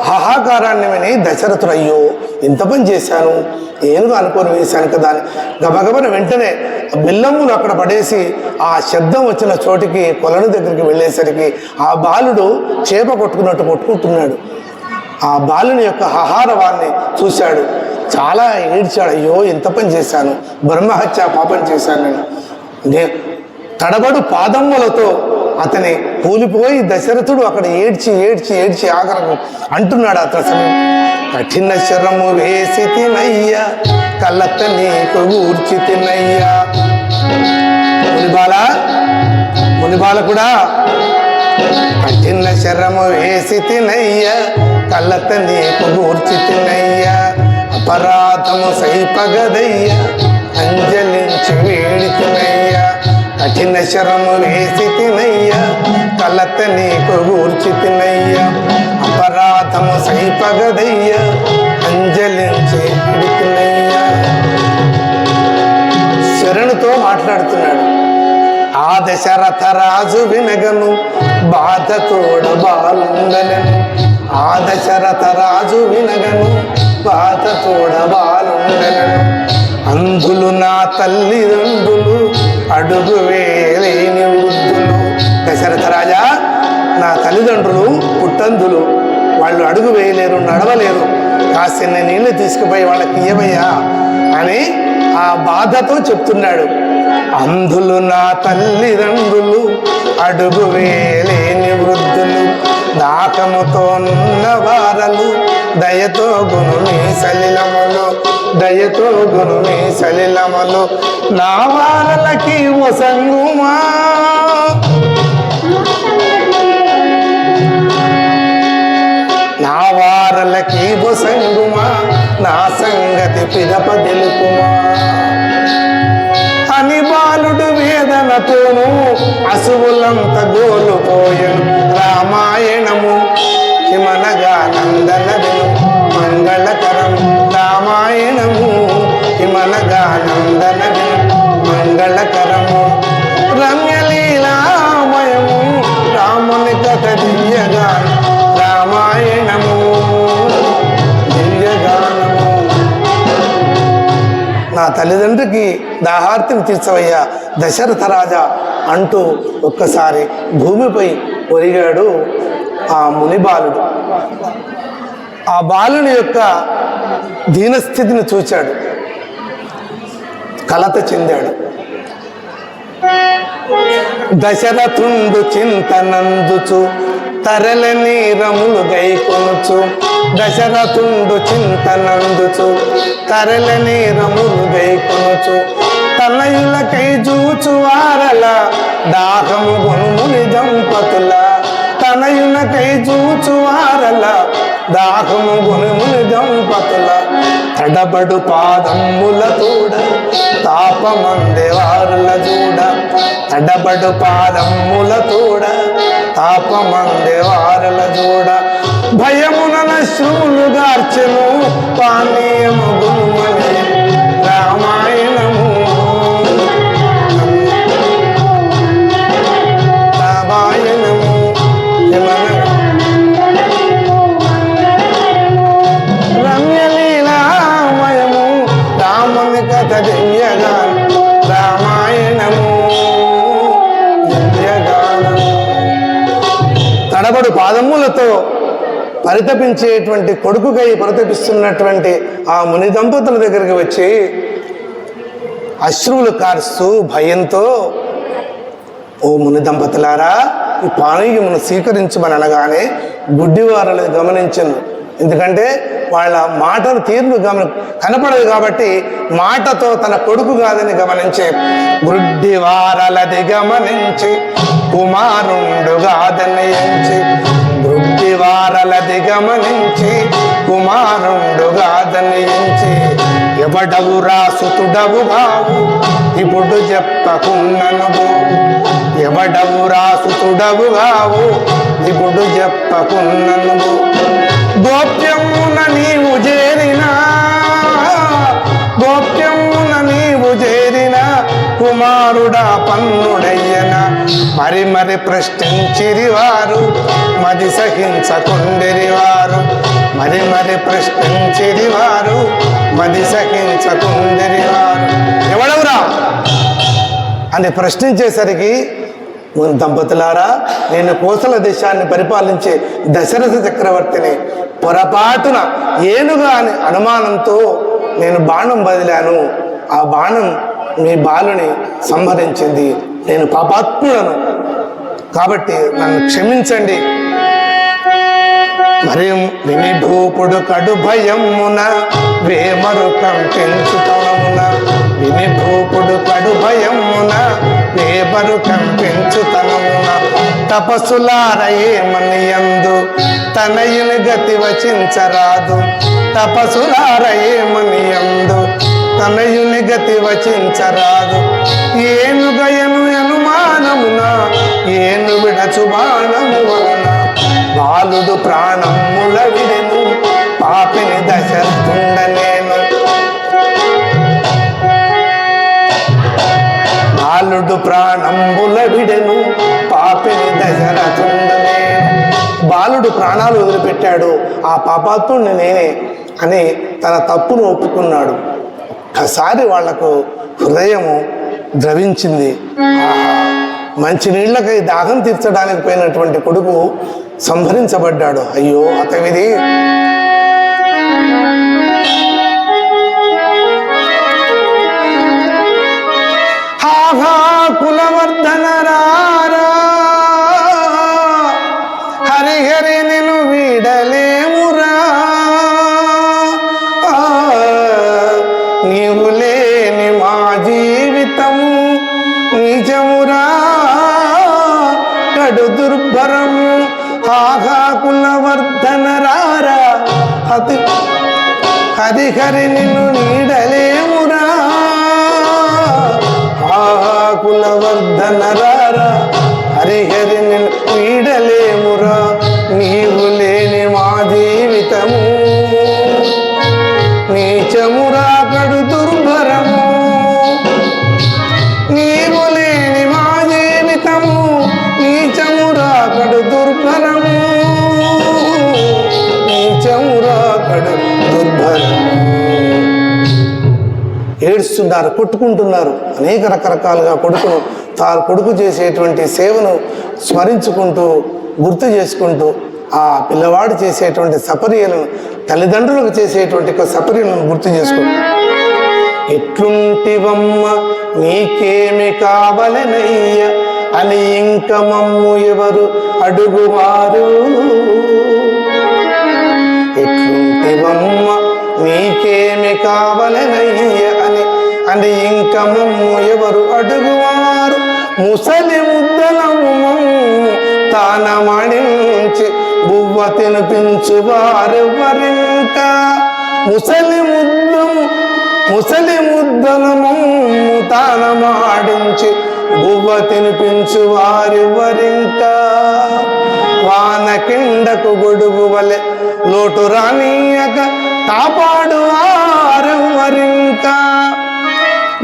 హాహాకారాన్ని విని దశరథుడు, అయ్యో ఎంత పని చేశాను, ఏనుగు అనుకొని వేశాను కదా అని గబగబన వెంటనే బెల్లమ్ములు అక్కడ పడేసి ఆ శబ్దం వచ్చిన చోటికి కొలను దగ్గరికి వెళ్ళేసరికి ఆ బాలుడు చేప కొట్టుకున్నట్టు కొట్టుకుంటున్నాడు. ఆ బాలుని యొక్క ఆహారవాన్ని చూశాడు. చాలా ఏడ్చాడు. అయ్యో ఎంత పని చేశాను, బ్రహ్మహత్య పాపం చేశాను నేను. తడబడు పాదమ్మలతో అతని కూలిపోయి దశరథుడు అక్కడ ఏడ్చి ఏడ్చి ఏడ్చి ఆఖరకు అంటున్నాడు అతని సమయం, కఠిన శరము వేసి తినయ్యా కలత నీకు ఊర్చి తినయ్యా. మునిబాల కూడా కఠిన శరము వేసి తినయ్యా కలత నీకు ఊర్చి తినయ్యా, అపరాధము సైపగదయ్యా అంజలించి వేడి తినయ్యా, కఠిన శరము వేసి తినయ్యా కలత నీకు ఊర్చి తినయ్యా, అపరాధ శరణుతో మాట్లాడుతున్నాడు. ఆ దశరథ రాజు వినగను బాధతోడ బాలుండనెను. ఆ దశరథ రాజు వినగను బాధతోడ బాలుండనెను. అంధులు నా తల్లిదండ్రులు అడుగు వేలేని వృద్ధులు. దశరథ రాజా, నా తల్లిదండ్రులు పుట్టందులు, వాళ్ళు అడుగు వేయలేరు, నడవలేరు, కాసిన నీళ్ళు తీసుకుపోయి వాళ్ళకి ఇయ్యవయ్యా అని ఆ బాధతో చెప్తున్నాడు. అంధులు నా తల్లిదండ్రులు అడుగు వేలేని వృద్ధులు, దాకముతో నున్న వారలు దయతో గుణుని సలిలములు, దయతో గుణుని సలిలములు. నా వారలకి వసంగుమా, నా వారలకి వసంగుమా, నా సంగతి పిదప తెలుపుమా అని బాలుడు వేదనతోను అసువులంత గోలుపోయెను. రామాయణము హిమనగా నందన విను మంగళకరం. రామాయణము హిమనగా నందన విను మంగళకరము. రమ్యలీలామయము రాముని కథ దివ్యగానం. రామాయణము దివ్యగానము. నా తల్లిదండ్రికి దాహార్తిని తీర్చవయ్యా దశరథ రాజా అంటూ ఒక్కసారి భూమిపై ఒరిగాడు ఆ ముని బాలుడు. ఆ బాలుని యొక్క దీనస్థితిని చూచాడు, కలత చెందాడు. దశరథుండు చింతనందుచు తరల నీరములు గైకొనుచు. దశరథుండు చింతనందుచు తరల నీరములు గైకొనుచు. తనయులకై జూచు వారల దాహము గుణముని దంపతుల. తనయులకై జూచు వారల దాహము గుణముని దంపతుల. తడబడు పాదమ్ముల తోడ తాపమందే వారుల జూడ. తడబడు పాదమ్ముల తోడ తాపమందే వారుల జూడ. భయమున శ్రుములు గార్చెను పానీయము గురుమని. రామాయణము రామాయణము రమ్యలీలామయము రాముని కథ దివ్యగానం. రామాయణము దివ్యగానము. తడబడు పాదములతో పరితపించేటువంటి కొడుకుకై పరితపిస్తున్నటువంటి ఆ ముని దంపతుల దగ్గరికి వచ్చి అశ్రువులు కారుస్తూ భయంతో, ఓ ముని దంపతులారా, ఈ పానీయమును స్వీకరించమని అనగానే గుడ్డివారలు గమనించను. ఎందుకంటే వాళ్ళ మాటలు తీర్లు కనపడదు కాబట్టి మాటతో తన కొడుకు కాదని గమనించే గుడ్డివారలది గమనించి కుమారుండు కాదని ఎంచి. గుడ్డివారలది గమనించి కుమారుండు కాదని ఎంచి. ఎవడవు రాసుతుడవు కావు ఇప్పుడు చెప్పకున్నను. ఎవడవు రాసుతుడవు కావు ఇప్పుడు చెప్పకున్నను. గోప్యమున నీవు చేరినా, గోప్యమున నీవు చేరిన కుమారుడా పన్నుడయ్యన. మరి మరి ప్రశ్నించిరి వారు మది సహించకుండిరి వారు. మరి మరి ప్రశ్నించిరి వారు మది సహించకుండిరి వారు. ఎవడవురా అని ప్రశ్నించేసరికి, దంపతులారా, నేను కోసల దేశాన్ని పరిపాలించే దశరథ చక్రవర్తిని. పొరపాటున ఏనుగా అని అనుమానంతో నేను బాణం వదిలాను. ఆ బాణం మీ బాలుని సంహరించింది. నేను పాపాత్ములను కాబట్టి నన్ను క్షమించండి. మరి వినిభూపుడు కడు భయమున వేమరుకం పెంచుతనమున. వినిభూపుడు కడు భయమున వేమరుకం పెంచుతనమున. తపస్సులారయేమని యందు తనయుని గతి వచించరాదు. తపస్సులారయేమని యందు తనయుని గతి వచించరాదు. ఏనుగయను అనుమానమున ఏను విడచు బాణము వలన. బాలుడు ప్రాణముల విడెను పాపిని దశరథుండ నేను. బాలుడు ప్రాణంబుల విడెను పాపిని దశరథుండనే. బాలుడు ప్రాణాలు వదిలిపెట్టాడు, ఆ పాపాత్ముడిని నేనే అని తన తప్పును ఒప్పుకున్నాడు. ఒక్కసారి వాళ్లకు హృదయము ద్రవించింది. మంచినీళ్లకై దాహం తీర్చడానికి పోయినటువంటి కొడుకు సంహరించబడ్డాడు. అయ్యో అతవిది. హాహా కులవర్ధన రారా, హరిహరి నిన్ను వీడలేమురా, నీవు లేని మా జీవితము నిజమురా కడు దుర్భరము. హాహా కులవర్ధన రారా, హరిహరి నిన్ను నీడలేమురా, ఆహా కులవర్ధన రారా, హరిహరి నిన్ను నీడలేమురా, నీవు లేని మా జీవితము నీచమురా కడు దుర్భరము. నీవు లేని మా జీవితము నీచమురా కడు దుర్భరము, నీచమురా కడు దుర్భరము. ఏడుస్తున్నారు, కొట్టుకుంటున్నారు. అనేక రకరకాలుగా కొడుకు చేసేటువంటి సేవను స్మరించుకుంటూ గుర్తు చేసుకుంటూ ఆ పిల్లవాడు చేసేటువంటి సపర్యలను, తల్లిదండ్రులకు చేసేటువంటి సపర్యలను గుర్తు చేసుకుంటూ, ఎట్లుంటివమ్మ నీకేమి కావలనయ్య అని ఇంక మమ్ము ఎవరు అడుగువారు. ఎట్లుంటివమ్మ నీకేమి కావలనయ్య అని ఇంక మమ్ము ఎవరు అడుగువారు. ముసలి ముద్దలము తానమణించి బువ్వ తినిపించు వారెవరింకా. ముసలి ముద్దలము తానమాడించి బువ్వ తినిపించు వారెవరింకా. వాన కిండకు గొడుగు వలె లోటు రానీయక కాపాడు వారెవరింకా.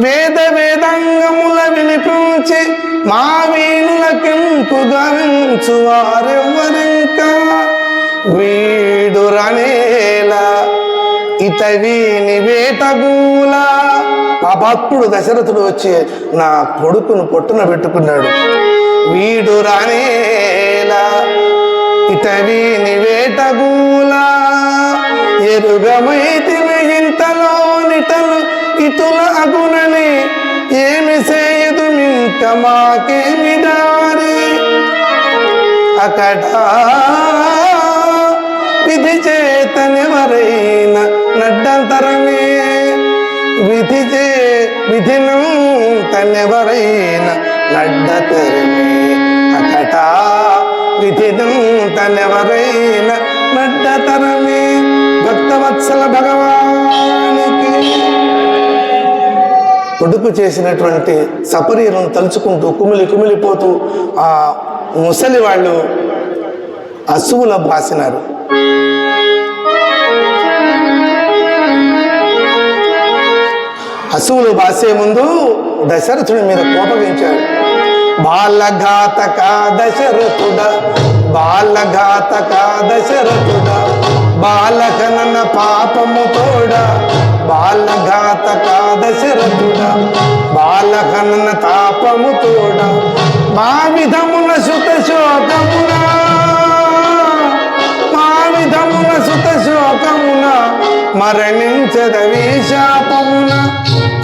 వేదంగముల వినిపించి మా వీణులకింపు గావించు వారెవరింకా. వీడు రనేలా ఇతవీని వేటగూల. పాపాత్ముడు దశరథుడు వచ్చి నా కొడుకును పొట్టున పెట్టుకున్నాడు. వీడు రానేలా ఇతవీని వేటగూల. ఎరుగమైతివి ఇంతలో నిటలు ఇతుల అగునని ఏమి చేయదు మింక మాకేమి దారి. అకట విధి చేతనెవరైనా నడ్డంతరమే. విధినం తనెవరైనా నడ్డతరమే. అకట విధినం తనెవరైనా నడ్డతరమే. భక్తవత్సల భగవానికి కొడుకు చేసినటువంటి సపర్యలను తలుచుకుంటూ కుమిలిపోతూ ఆ ముసలి వాళ్ళు అసువుల బాసినారు. అసువులు బాసే ముందు దశరథుడి మీద కోపగించాడు. బాలఘాతక దశరథుడ, బాలఘాతక దశరథుడ, బాలకనన పాపము తోడ, బాలఘాతక దశరథుడ, బాలకనన తాపము తోడ, మా విధమున సుత శోకమున, మా విధమున సుత శోకమున మరణించదవి శాపమున.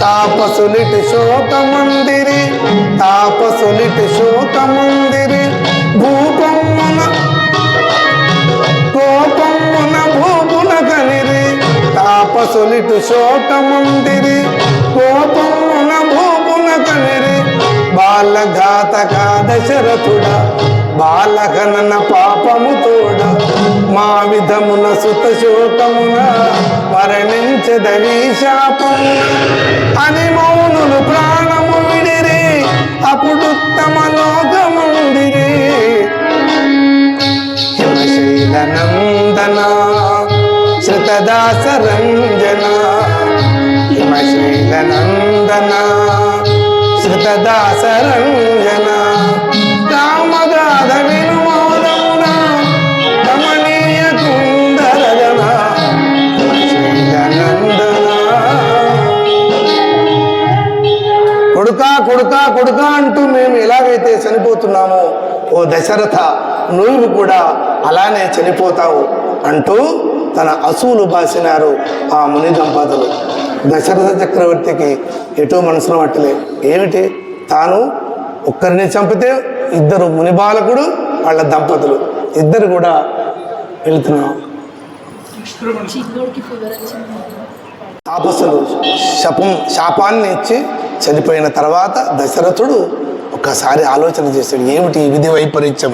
తాపసులిటి శోకమందిరి, తాపసులిటి శోకమందిరి, భూపమున కోపమున భూపున కనిరి. తాపసులిటి శోకమందిరి, కోపమున భూపున కనిరి. బాలఘాతక దశరథుడ, బాలకనన పాపము తోడ, మా విధమున సుత శోకమున మరణించదవి శాపమున. అని మౌనులు ప్రాణము విడిరి, అప్పుడు తమ లోకముందిరి. హిమశైల నందన శ్రుతదాస రంజన, హిమశైల నందన శ్రుతదాసరంజన రామగాథ వినుమోదమున రమణీయ కుందరజన కొడుకా కొడుకా కొడుకా అంటూ మేము ఎలాగైతే చనిపోతున్నామో ఓ దశరథ నువ్వు కూడా అలానే చనిపోతావు అంటూ తన అసూలు బాసినారు ఆ ముని దంపతులు. దశరథ చక్రవర్తికి ఎటో మనసులో పట్టలే. ఏమిటి, తాను ఒక్కరిని చంపితే ఇద్దరు ముని బాలకుడు వాళ్ళ దంపతులు ఇద్దరు కూడా వెళుతున్నారు. తాపసులు శాపాన్ని ఇచ్చి చనిపోయిన తర్వాత దశరథుడు ఒక్కసారి ఆలోచన చేశాడు. ఏమిటి విధి వైపరీత్యం?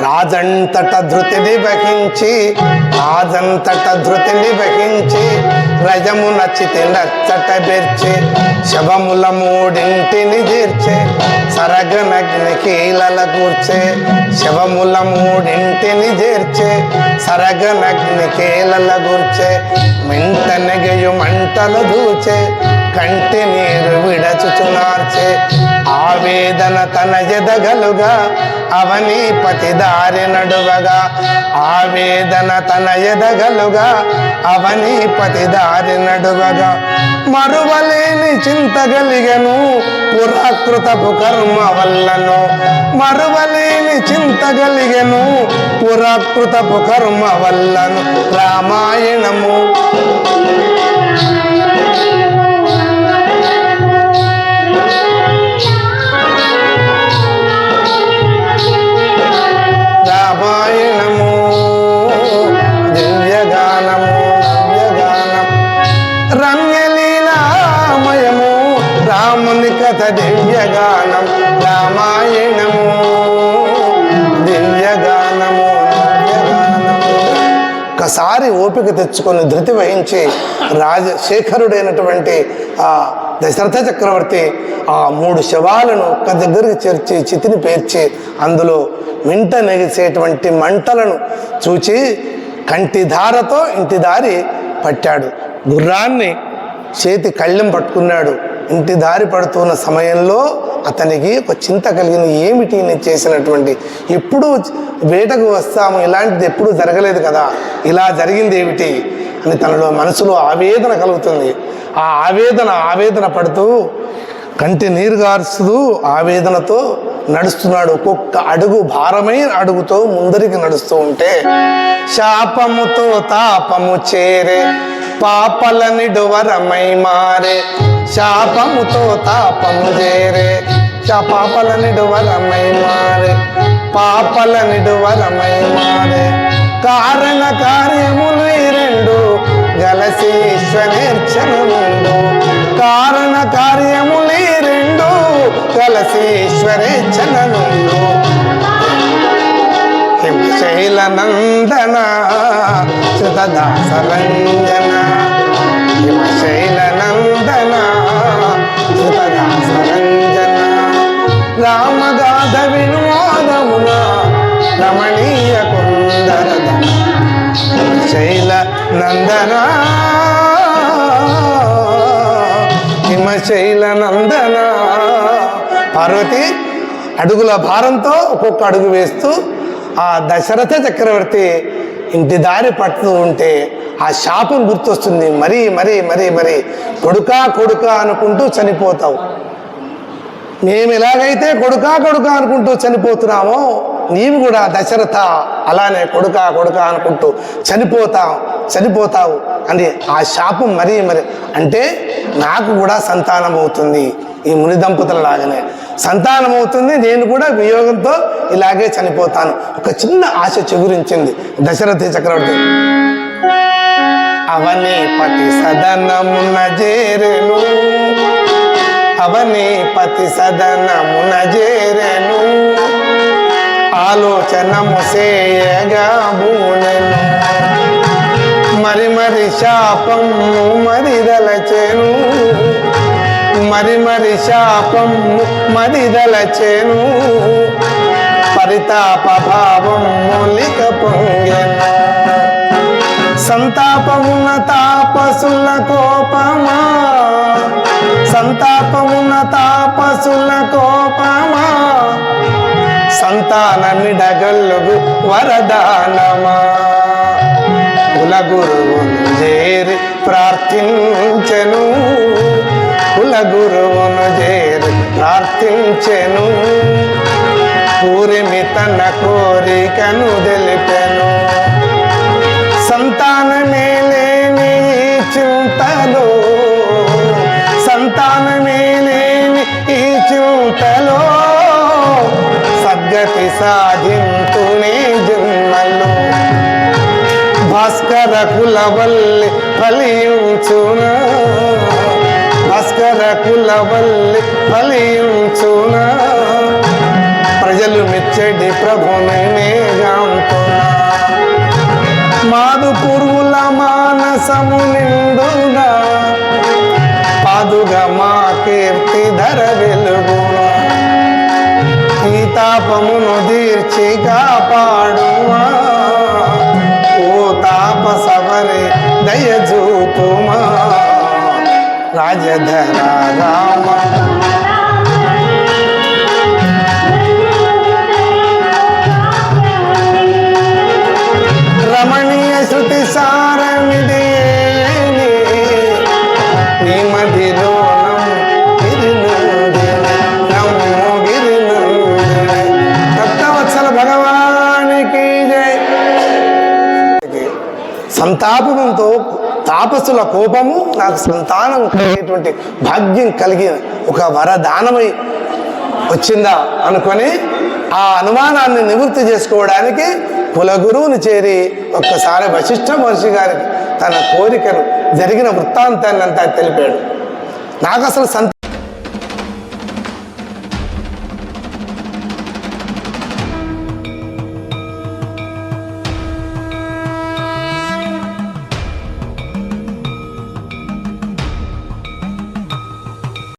రాజంతట ధృతిని వహించి రజము నచ్చితే నచ్చట బెర్చి శవముల మూడింటిని చేర్చే సరగనగ్ని కీలల కూర్చే శవముల మూడింటిని చేర్చే సరగనగ్ని కీలల కూర్చే మెంట నెగయు మంటలు దూచే కంటి నీరు విడచుచునార్చే ఆవేదన తన ఎదగలుగా అవనీపతి దారి నడువగా ఆవేదన తన ఎదగలుగా అవనీపతి దారి నడువగా మరువలేని చింతగలిగను పురాకృతపు కర్మ వల్లను మరువలేని చింతగలిగను పురాకృతపు కర్మ వల్లను రామాయణము దివ్యగానము నవ్యగానం రమ్యలీలామయము రాముని కథ దివ్యగానం రామాయణము దివ్యగానము నవ్యగానము. ఒకసారి ఓపిక తెచ్చుకొని ధృతి వహించి రాజశేఖరుడైనటువంటి ఆ దశరథ చక్రవర్తి ఆ 3 శవాలను ఒక్క దగ్గరికి చేర్చి చితిని పేర్చి అందులో మింట నెగిసేటువంటి మంటలను చూచి కంటి ధారతో ఇంటి దారి పట్టాడు. గుర్రాన్ని చేతి కళ్ళెం పట్టుకున్నాడు. ఇంటి దారి పడుతున్న సమయంలో అతనికి ఒక చింత కలిగింది. ఏమిటి నేను చేసినటువంటి, ఎప్పుడు వేటకు వస్తాము, ఇలాంటిది ఎప్పుడూ జరగలేదు కదా, ఇలా జరిగింది ఏమిటి అని తనలో మనసులో ఆవేదన కలుగుతుంది. ఆ ఆవేదన పడుతూ కంటి నీరు గారుస్తూ ఆవేదనతో నడుస్తున్నాడు. ఒక్కొక్క అడుగు భారమైన అడుగుతో ముందరికి నడుస్తూ ఉంటే శాపముతో తాపము చేరే పాపల నిడువరమై మారే శాపముతో తాపము చేరే పాపల నిడువరమై మారే పాపల నిడువరమై మారే కారణ కార్యములు ఈ రెండు గలసి ఈశ్వరేచ్ఛనుండు కారణ కార్యములు ఈ రెండు గలసి ఈశ్వరేచ్ఛనుండు హిమశైల నందన శ్రుతదాసరంజన హిమశైల నందన శ్రుతదాసరంజన రామగాథ వినోదమున రమణీయ కుందరదన హిమశైల నందన హిమశైల నందన. పార్వతి అడుగుల భారంతో ఒక్కొక్క అడుగు వేస్తూ ఆ దశరథ చక్రవర్తి ఇంటి దారి పడుతూ ఉంటే ఆ శాపం గుర్తొస్తుంది. మరీ మరీ మరీ మరీ కొడుకా కొడుకా అనుకుంటూ చనిపోతావు. మేము ఎలాగైతే కొడుకా కొడుకా అనుకుంటూ చనిపోతున్నామో నీవు కూడా దశరథ అలానే కొడుకా కొడుకా అనుకుంటూ చనిపోతావు అని ఆ శాపం మరీ మరి అంటే నాకు కూడా సంతానం అవుతుంది, ఈ ముని దంపతుల లాగానే సంతానం అవుతుంది, నేను కూడా వియోగంతో ఇలాగే చనిపోతాను. ఒక చిన్న ఆశ చిగురించింది దశరథ చక్రవర్తి. అవనీపతి సదనమున చేరెను అవనీపతి సదనమున చేరెను ఆలోచనము సేయగా బూనెను మరి మరి శాపము మరిదలచెను మరి మరి శాపము మరిదలచెను పరితాప భావం మూలిక పొంగెను సంతాపమున తాపసుల కోపమా, సంతాపమున తాపసుల కోపమా, సంతానమిడగల్లుగు వరదానమా. కులగురువును చేరి ప్రార్థించెను, కులగురువును చేరి ప్రార్థించెను, పూరిమి తన కోరికను తెలిపెను. సంతానమే లేని ఈ చింతలో, సంతానమే లేని ఈ చింతలో, సద్గతి సాధింతునే జన్మలో. భాస్కర కులవల్లి ఫలించున, భాస్కర కులవల్లి ఫలించున, ప్రజలు మెచ్చడి ప్రభుని మేఘంతున. మాదు పురుగుల మానసము నిండుగా, పాదుగా మా కీర్తి ధర వెలుగునా. ఈ తాపమును తీర్చి కాపాడుమా, ఓ తాపసవరి దయజూతుమా. రాజధర రామ రమణీయ శృతి సారమిదే, నీ మదిలో భగవానికి జై. సంతాపంతో తాపసుల కోపము నాకు సంతానం కలిగేటువంటి భాగ్యం కలిగిన ఒక వరదానమై వచ్చిందా అనుకొని ఆ అనుమానాన్ని నివృత్తి చేసుకోవడానికి కులగురువుని చేరి ఒక్కసారి వశిష్ఠ మహర్షి గారికి తన కోరికను జరిగిన వృత్తాంతాన్ని అంతా తెలిపాడు. నాకు అసలు